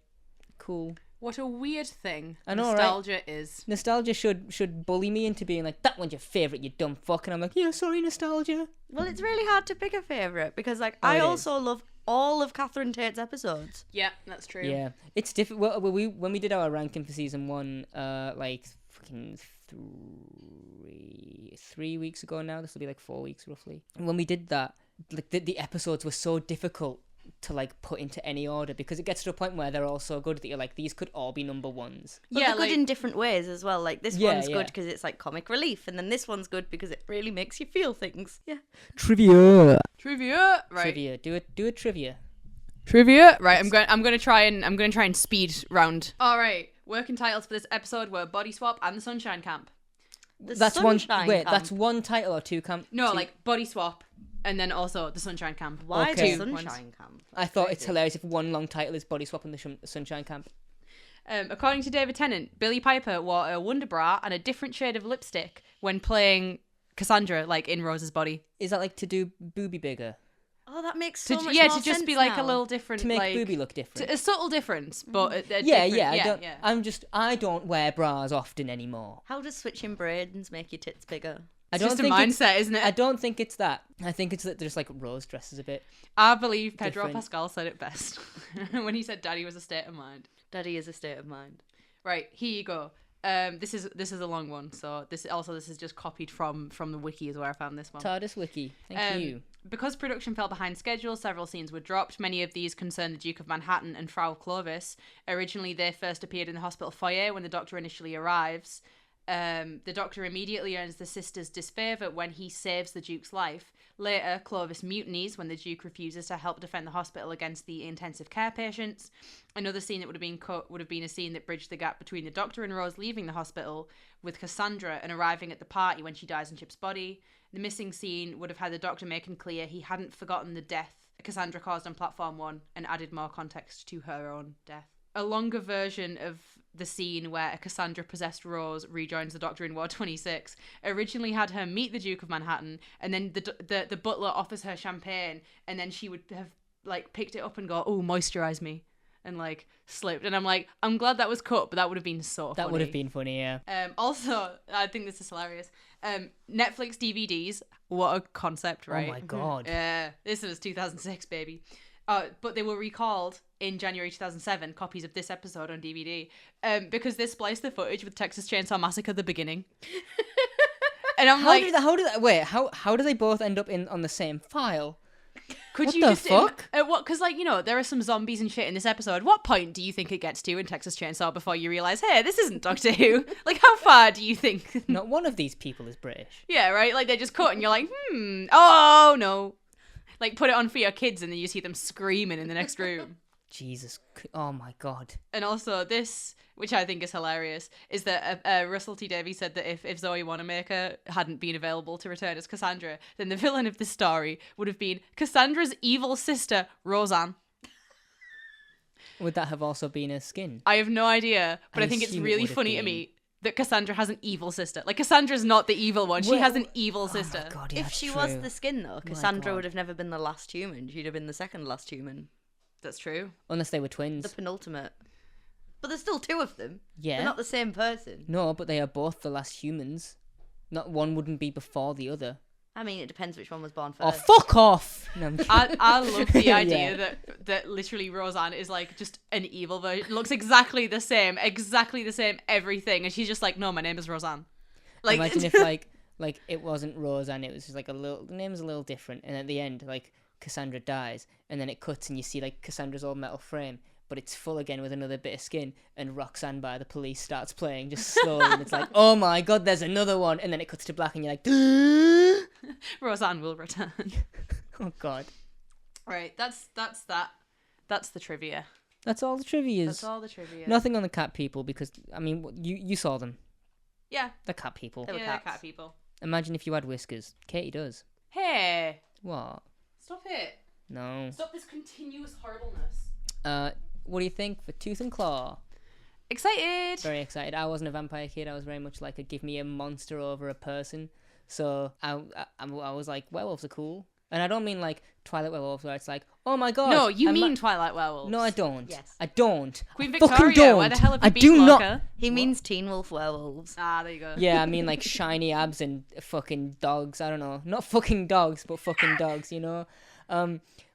cool. What a weird thing I know, nostalgia is. Nostalgia should bully me into being like, that one's your favourite, you dumb fuck. And I'm like, yeah, sorry, nostalgia. Well, it's really hard to pick a favourite because, like, Oh, I it also love all of Catherine Tate's episodes. Yeah, that's true. Yeah, it's difficult. Well, when we did our ranking for season 1, like fucking 3 weeks ago now. This will be like 4 weeks roughly. And when we did that, like the episodes were so difficult to like put into any order because it gets to a point where they're all so good that you're like, these could all be number ones. But Yeah, they're good like- in different ways as well. Like, this Yeah, one's yeah. good because it's like comic relief, and then this one's good because it really makes you feel things. Yeah. Trivia. Trivia, right? Trivia. Do a trivia. Trivia, right? I'm going to try and speed round. All right. Working titles for this episode were Body Swap and The Sunshine Camp. That's Sunshine one. Wait, Camp. that's one title or two camp? No, two- like Body Swap, and then also The Sunshine Camp. Why Okay. the Two ones. Sunshine Camp? I thought That's it's crazy. hilarious if one long title is Body Swap and the Sunshine Camp. According to David Tennant, Billie Piper wore a Wonder Bra and a different shade of lipstick when playing Cassandra, like in Rose's body. Is that like to do booby bigger? Oh, that makes so To, much yeah, more to just sense be like now. a little different, To make like, booby look different? a subtle difference, but a Yeah, different, yeah. I don't. yeah. I don't wear bras often anymore. How does switching braids make your tits bigger? I It's don't just a think it's- mindset, isn't it? I don't think it's that. I think it's that there's like Rose dresses a bit. I believe Pedro Different. Pascal said it best when he said daddy was a state of mind. Daddy is a state of mind. Right, here you go. This is a long one, so this is just copied from the wiki is where I found this one. TARDIS wiki. Thank you. Because production fell behind schedule, several scenes were dropped. Many of these concerned the Duke of Manhattan and Frau Clovis. Originally, they first appeared in the hospital foyer when the Doctor initially arrives. The Doctor immediately earns the sisters' disfavour when he saves the Duke's life. Later, Clovis mutinies when the Duke refuses to help defend the hospital against the intensive care patients. Another scene that would have been cut would have been a scene that bridged the gap between the Doctor and Rose leaving the hospital with Cassandra and arriving at the party when she dies in Chip's body. The missing scene would have had the Doctor making clear he hadn't forgotten the death Cassandra caused on Platform 1 and added more context to her own death. A longer version of the scene where a Cassandra-possessed Rose rejoins the Doctor in War 26 originally had her meet the Duke of Manhattan, and then the butler offers her champagne, and then she would have like picked it up and go, "Oh, moisturize me," and like slipped. And I'm like, I'm glad that was cut, but that would have been so funny. That would have been funny, yeah. Also, I think this is hilarious. Netflix DVDs, what a concept, right? Oh my god. Yeah, this was 2006, baby. But they were recalled in January 2007, copies of this episode on DVD, because they spliced the footage with Texas Chainsaw Massacre at the beginning. And I'm how do they both end up on the same file? Could what you the just fuck? Because like, you know, there are some zombies and shit in this episode. What point do you think it gets to in Texas Chainsaw before you realize, hey, this isn't Doctor Who? Like, how far do you think? Not one of these people is British. Yeah, right. Like they just cut, and you're like, oh no. Like, put it on for your kids, and then you see them screaming in the next room. Jesus. Oh, my God. And also this, which I think is hilarious, is that Russell T Davies said that if Zoe Wanamaker hadn't been available to return as Cassandra, then the villain of the story would have been Cassandra's evil sister, Roseanne. Would that have also been a skin? I have no idea, but I think it's really funny to me that Cassandra has an evil sister. Like, Cassandra's not the evil one. She has an evil sister. Oh my God, yeah, if she true. was the skin, though, Cassandra God. would have never been the last human. She'd have been the second last human. That's true. Unless they were twins. The penultimate. But there's still two of them. Yeah. They're not the same person. No, but they are both the last humans. Not one wouldn't be before the other. I mean, it depends which one was born Oh, first. fuck off! No, I'm I love the idea Yeah. that literally Roseanne is like just an evil version. Looks exactly the same everything, and she's just like, no, my name is Roseanne. Like, imagine if like it wasn't Roseanne, it was just like the name's a little different, and at the end like Cassandra dies, and then it cuts and you see like Cassandra's old metal frame, but it's full again with another bit of skin, and Roxanne by the Police starts playing just slowly, and it's like, oh my god, there's another one, and then it cuts to black, and you're like, Roseanne will return. oh god. Right, that's that. That's the trivia. That's all the trivia is. That's all the trivia. Nothing on the cat people, because I mean you saw them. Yeah. The cat people. They were Yeah, cats. cat people. Imagine if you had whiskers. Katie does. Hey, What? stop it. No. Stop this continuous horribleness. What do you think for Tooth and Claw? Excited. Very excited. I wasn't a vampire kid. I was very much like a give me a monster over a person. So I was like, werewolves are cool. And I don't mean like Twilight werewolves where it's like, oh my god. No, you mean Twilight werewolves. No, I don't. Yes. I don't. Queen I fucking Victoria, don't. where the hell have you I been, do not. Walker? He means Teen Wolf werewolves. Ah, there you go. Yeah, I mean like shiny abs and fucking dogs. I don't know. Not fucking dogs, but fucking dogs, you know?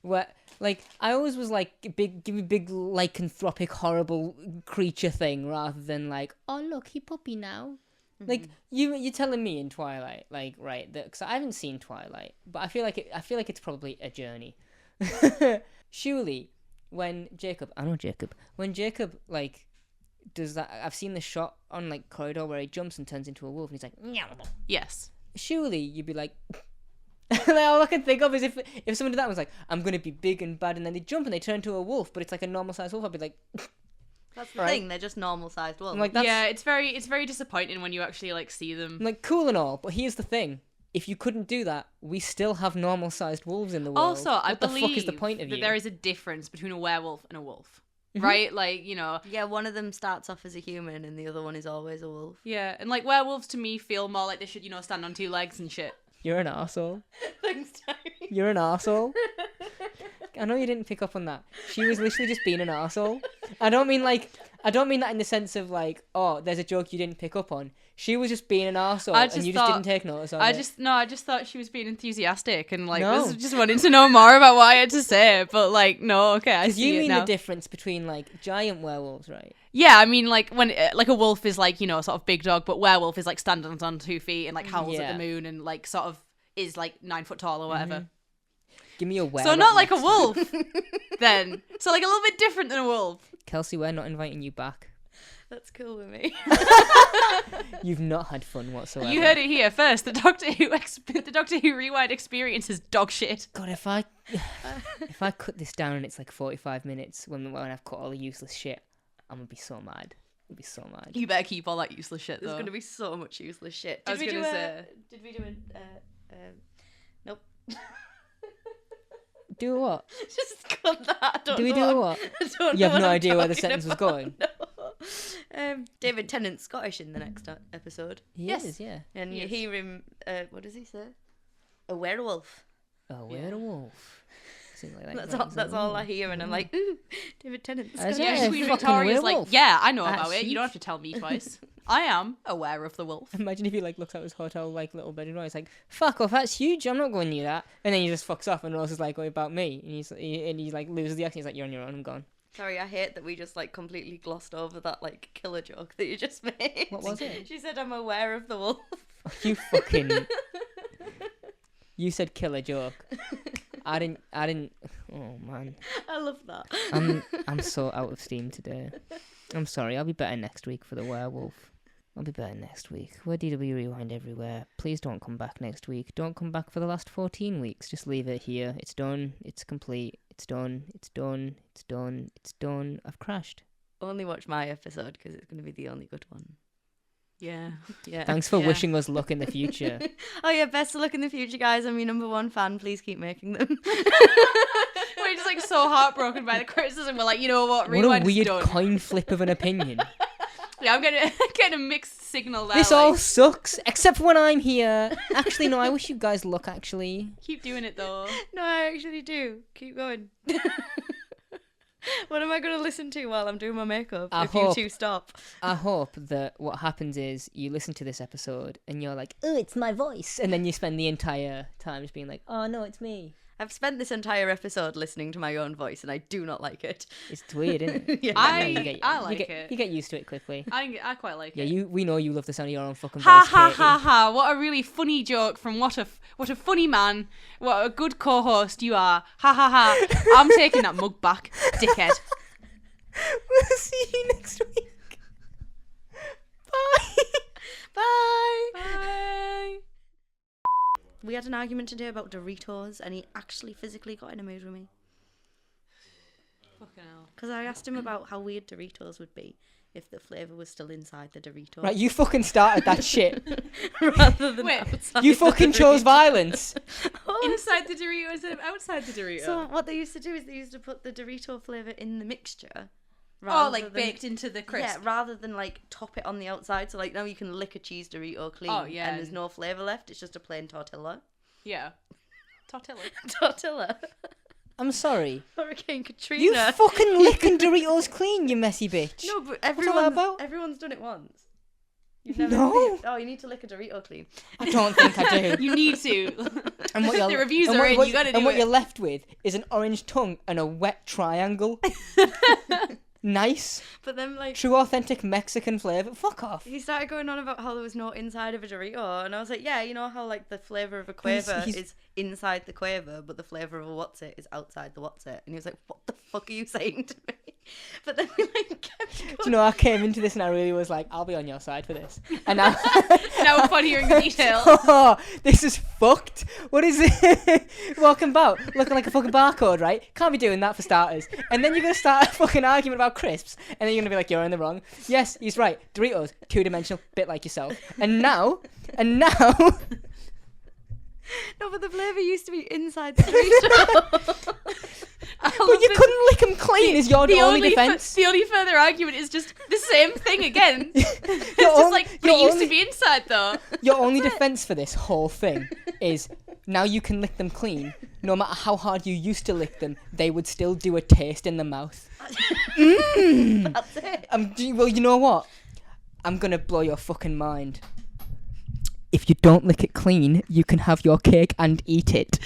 Where like I always was like give me big lycanthropic horrible creature thing rather than like, oh look, he puppy now. Like you're telling me in Twilight, like right? Because I haven't seen Twilight, but I feel like it's probably a journey. Surely, when Jacob like does that, I've seen the shot on like corridor where he jumps and turns into a wolf, and he's like, meow. Yes. Surely you'd be like. Like, all I can think of is if someone did that and was like, I'm gonna be big and bad, and then they jump and they turn to a wolf, but it's like a normal sized wolf, I'd be like. That's the Right. thing. They're just normal sized wolves. I'm like, that's Yeah, it's very disappointing when you actually like see them. like cool and all, but here's the thing: if you couldn't do that, we still have normal sized wolves in the world. Also, I what the believe fuck is the point of that you? there is a difference between a werewolf and a wolf, right? Like, you know. yeah, one of them starts off as a human and the other one is always a wolf. Yeah, and like werewolves to me feel more like they should, you know, stand on two legs and shit. You're an arsehole. Thanks, Tyrese. You're an arsehole. I know you didn't pick up on that. She was literally just being an arsehole. I don't mean like I don't mean that in the sense of like, oh, there's a joke you didn't pick up on. She was just being an arsehole and you just didn't take notice of it. I just thought she was being enthusiastic and like No. was just wanting to know more about what I had to say. But like, no, okay, I Because see you it mean now. the difference between like giant werewolves, right? Yeah, I mean, like when like a wolf is like, you know, sort of big dog, but werewolf is like standing on 2 feet and like howls at the moon and like sort of is like 9 foot tall or whatever. Give me a werewolf. So not like a wolf, then. So like a little bit different than a wolf. Kelsey, we're not inviting you back. That's cool with me. You've not had fun whatsoever. You heard it here first. The Doctor Who Rewind experience is dog shit. God, if I cut this down and it's like 45 minutes when I've cut all the useless shit, I'm gonna be so mad. I'll be so mad. You better keep all that useless shit though. There's gonna be so much useless shit. I was gonna say. Did we do nope. Do what? Just cut that. I don't Do we know do what? what? I don't You have know no what I'm idea where the talking sentence was about. going? No. David Tennant's Scottish in the next episode. He Yes. is, yeah. And He you is. hear him, what does he say? A werewolf. Oh, Yeah. we're a wolf. Something like that. That's all I hear, and I'm like, ooh, David Tennant's As Scottish. Yeah, Yeah, Queen fucking Victoria's like, werewolf. yeah, I know about That's it. You don't have to tell me twice. I am aware of the wolf. Imagine if he like looks out his hotel like little bedroom door. He's like, "Fuck off, that's huge. I'm not going near that." And then he just fucks off, and Rose is like, "What about me?" And he like loses the accent. He's like, "You're on your own. I'm gone." Sorry, I hate that we just like completely glossed over that like killer joke that you just made. What was it? She said, "I'm aware of the wolf." You fucking. You said killer joke. I didn't. Oh man, I love that. I'm so out of steam today. I'm sorry. I'll be better next week for the werewolf. I'll be better next week. We're DW Rewind everywhere. Please don't come back next week. Don't come back for the last 14 weeks. Just leave it here. It's done. It's complete. It's done. It's done. It's done. It's done. I've crashed. Only watch my episode because it's going to be the only good one. Yeah. Yeah. Thanks for Yeah. wishing us luck in the future. Oh yeah, best of luck in the future, guys. I'm your #1 fan. Please keep making them. We're just like so heartbroken by the criticism. We're like, you know what? What a Rewind's weird done. coin flip of an opinion. Yeah, I'm getting a mixed signal there. This like, all sucks, except for when I'm here. Actually, no, I wish you guys luck, actually. keep doing it though. No, I actually do. Keep going. What am I going to listen to while I'm doing my makeup? I if hope- you two stop. I hope that what happens is you listen to this episode and you're like, oh, it's my voice. And then you spend the entire time just being like, oh, no, it's me. I've spent this entire episode listening to my own voice, and I do not like it. It's weird, isn't it? Yeah. I like you it. You get used to it quickly. I quite like Yeah, it. we know you love the sound of your own fucking Ha voice, ha Katie. ha ha! What a really funny joke from what a funny man. What a good co-host you are. Ha ha ha! I'm taking that mug back, dickhead. We'll see you next week. Bye. Bye. Bye. We had an argument today about Doritos, and he actually physically got in a mood with me. Fucking hell. Because I asked him about how weird Doritos would be if the flavour was still inside the Dorito. Right, you fucking started that shit. Rather than Wait, outside You the fucking chose Dorito. violence. Oh, Inside the Dorito instead of outside the Dorito. so what they used to do is they used to put the Dorito flavour in the mixture. Oh, rather like than- baked into the crisp. Yeah, rather than like top it on the outside. So like now you can lick a cheese Dorito clean. Oh, yeah. And there's no flavour left. It's just a plain tortilla. Yeah. Tortilla. Tortilla. I'm sorry. Hurricane You Katrina. fucking licking Doritos clean, you messy bitch. No, but all that about? everyone's done it once. You've never No. Oh, you need to lick a Dorito clean. I don't think I do. You need to. And what you're, The reviews and are what- in, what- you gotta And do what it. you're left with is an orange tongue and a wet triangle. Nice. But then like True authentic Mexican flavour. Fuck off. he started going on about how there was no inside of a Dorito, and I was like, yeah, you know how like the flavour of a Quaver he's- is inside the Quaver, but the flavour of a What's It is outside the What's It. And he was like, what the fuck are you saying to me? But then we like kept going. Do you know, I came into this and I really was like, I'll be on your side for this. And now... Now upon hearing the details. Oh, this is fucked. What is it? Walking about, looking like a fucking barcode, right? Can't be doing that for starters. And then you're going to start a fucking argument about crisps. And then you're going to be like, you're in the wrong. Yes, he's right. Doritos, two-dimensional, bit like yourself. And now... No, but the flavour used to be inside the Dorito. But you couldn't lick them clean is your only defence. The only further argument is just the same thing again. It's Your just own- like, but your it used only- to be inside though. Your only defence for this whole thing is now you can lick them clean no matter how hard you used to lick them, they would still do a taste in the mouth. Mmm. That's it. Well, you know what? I'm gonna blow your fucking mind. If you don't lick it clean, you can have your cake and eat it.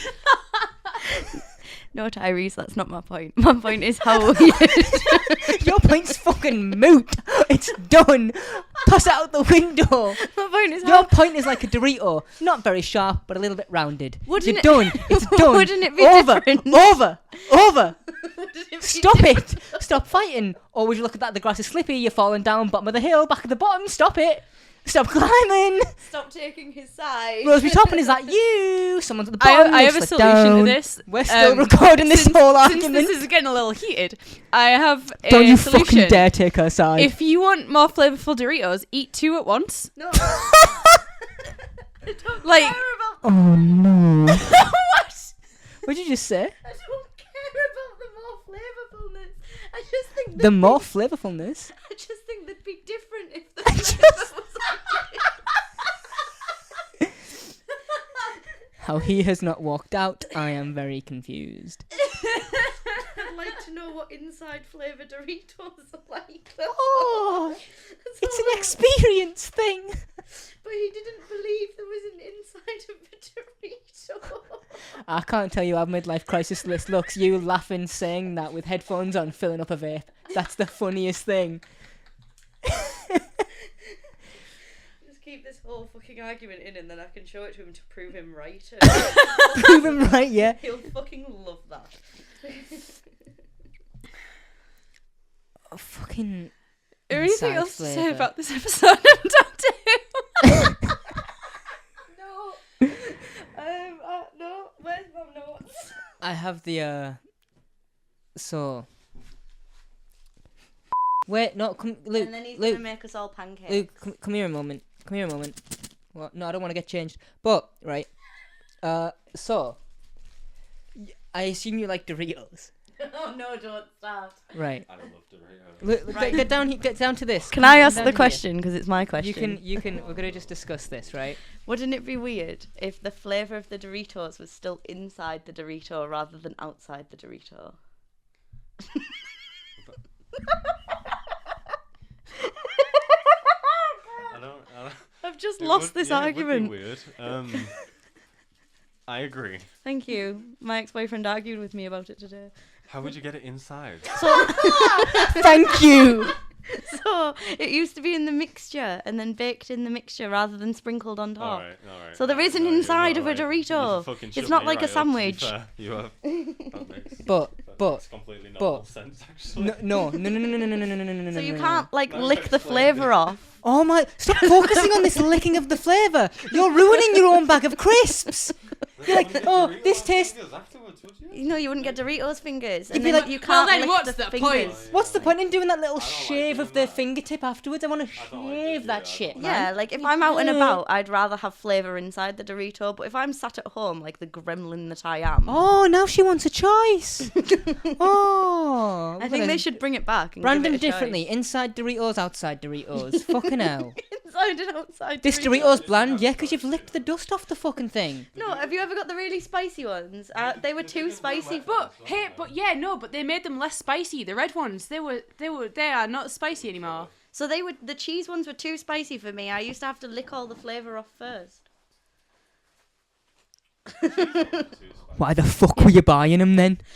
No, Tyrese, that's not my point. My point is how weird. Your point's fucking moot. It's done. Toss it out the window. My point is Your point is like a Dorito. Not very sharp, but a little bit rounded. Wouldn't You're done. It's done. Wouldn't it be over, different? over. Wouldn't it be Stop different? it. Stop fighting. Or would you look at that? The grass is slippy. You're falling down bottom of the hill, back at the bottom. Stop it. Stop climbing. Stop taking his side. Rosemary Toppin, is that you? Someone's at the bottom. I have a slip solution down. to this. We're still recording this whole Since argument. this is getting a little heated, I have a Don't you solution. fucking dare take her side. If you want more flavorful Doritos, eat 2 at once. No. I don't Like- care about. Oh no. What? What did you just say? I don't care about the more flavorfulness. I just think The more flavorfulness. I just think they'd be different if the just- flavour was How he has not walked out, I am very confused. I'd like to know what inside flavour Doritos are like. Oh, That's it's all an I- experience thing. But he didn't believe there was an inside of a Dorito. I can't tell you how midlife crisis list looks. You laughing, saying that with headphones on, filling up a vape. That's the funniest thing. Just keep this whole fucking argument in, and then I can show it to him to prove him right. Prove him right, yeah. He'll fucking love that. Oh, fucking. Is there anything inside else to say flavour. about this episode of Doctor Who? No. No. Where's my notes? I have the so. Wait, no, come, Luke. And then he's Luke, gonna make us all pancakes. Luke, come here a moment. Come here a moment. What? No, I don't want to get changed. But right, so I assume you like Doritos, Oh no! Don't start. right? I don't love Doritos. Look, Right. get down. Get down to this. Can I Come ask down the here. question? Because it's my question. You can. We're gonna just discuss this, right? Wouldn't it be weird if the flavour of the Doritos was still inside the Dorito rather than outside the Dorito? I don't. I've just It lost would- this yeah, it would be argument. weird. I agree. Thank you. My ex-boyfriend argued with me about it today. How would you get it inside? Thank you. So it used to be in the mixture and then baked in the mixture rather than sprinkled on top. All right. So there isn't inside of a Dorito. It's not like a sandwich. You have. That makes, But makes completely no sense, actually. no. So you can't like No, lick the explain flavour it. off. Oh my! Stop focusing on this licking of the flavour. You're ruining your own bag of crisps. You're like, oh, this tastes. Afterwards, would you? You know, you wouldn't get Doritos fingers, You'd and be then like, you well, can't then lick what's the the fingers. point? What's the point in doing that little I don't like shave doing of the that. fingertip afterwards? I want to don't like shave doing that that. shit, man. Yeah, like if I'm out and Yeah. about, I'd rather have flavour inside the Dorito. But if I'm sat at home, like the gremlin that I am, Oh, now she wants a choice. Oh, I think they should bring it back and brand give them it a differently. Inside Doritos, outside Doritos. Fucking hell. choice. Inside and outside. This Doritos bland, yeah, because you've licked the dust off the fucking thing. No, have you ever got the really spicy ones? They were too spicy. But but they made them less spicy. The red ones, they are not spicy anymore. So the cheese ones were too spicy for me. I used to have to lick all the flavour off first. Why the fuck were you buying them then?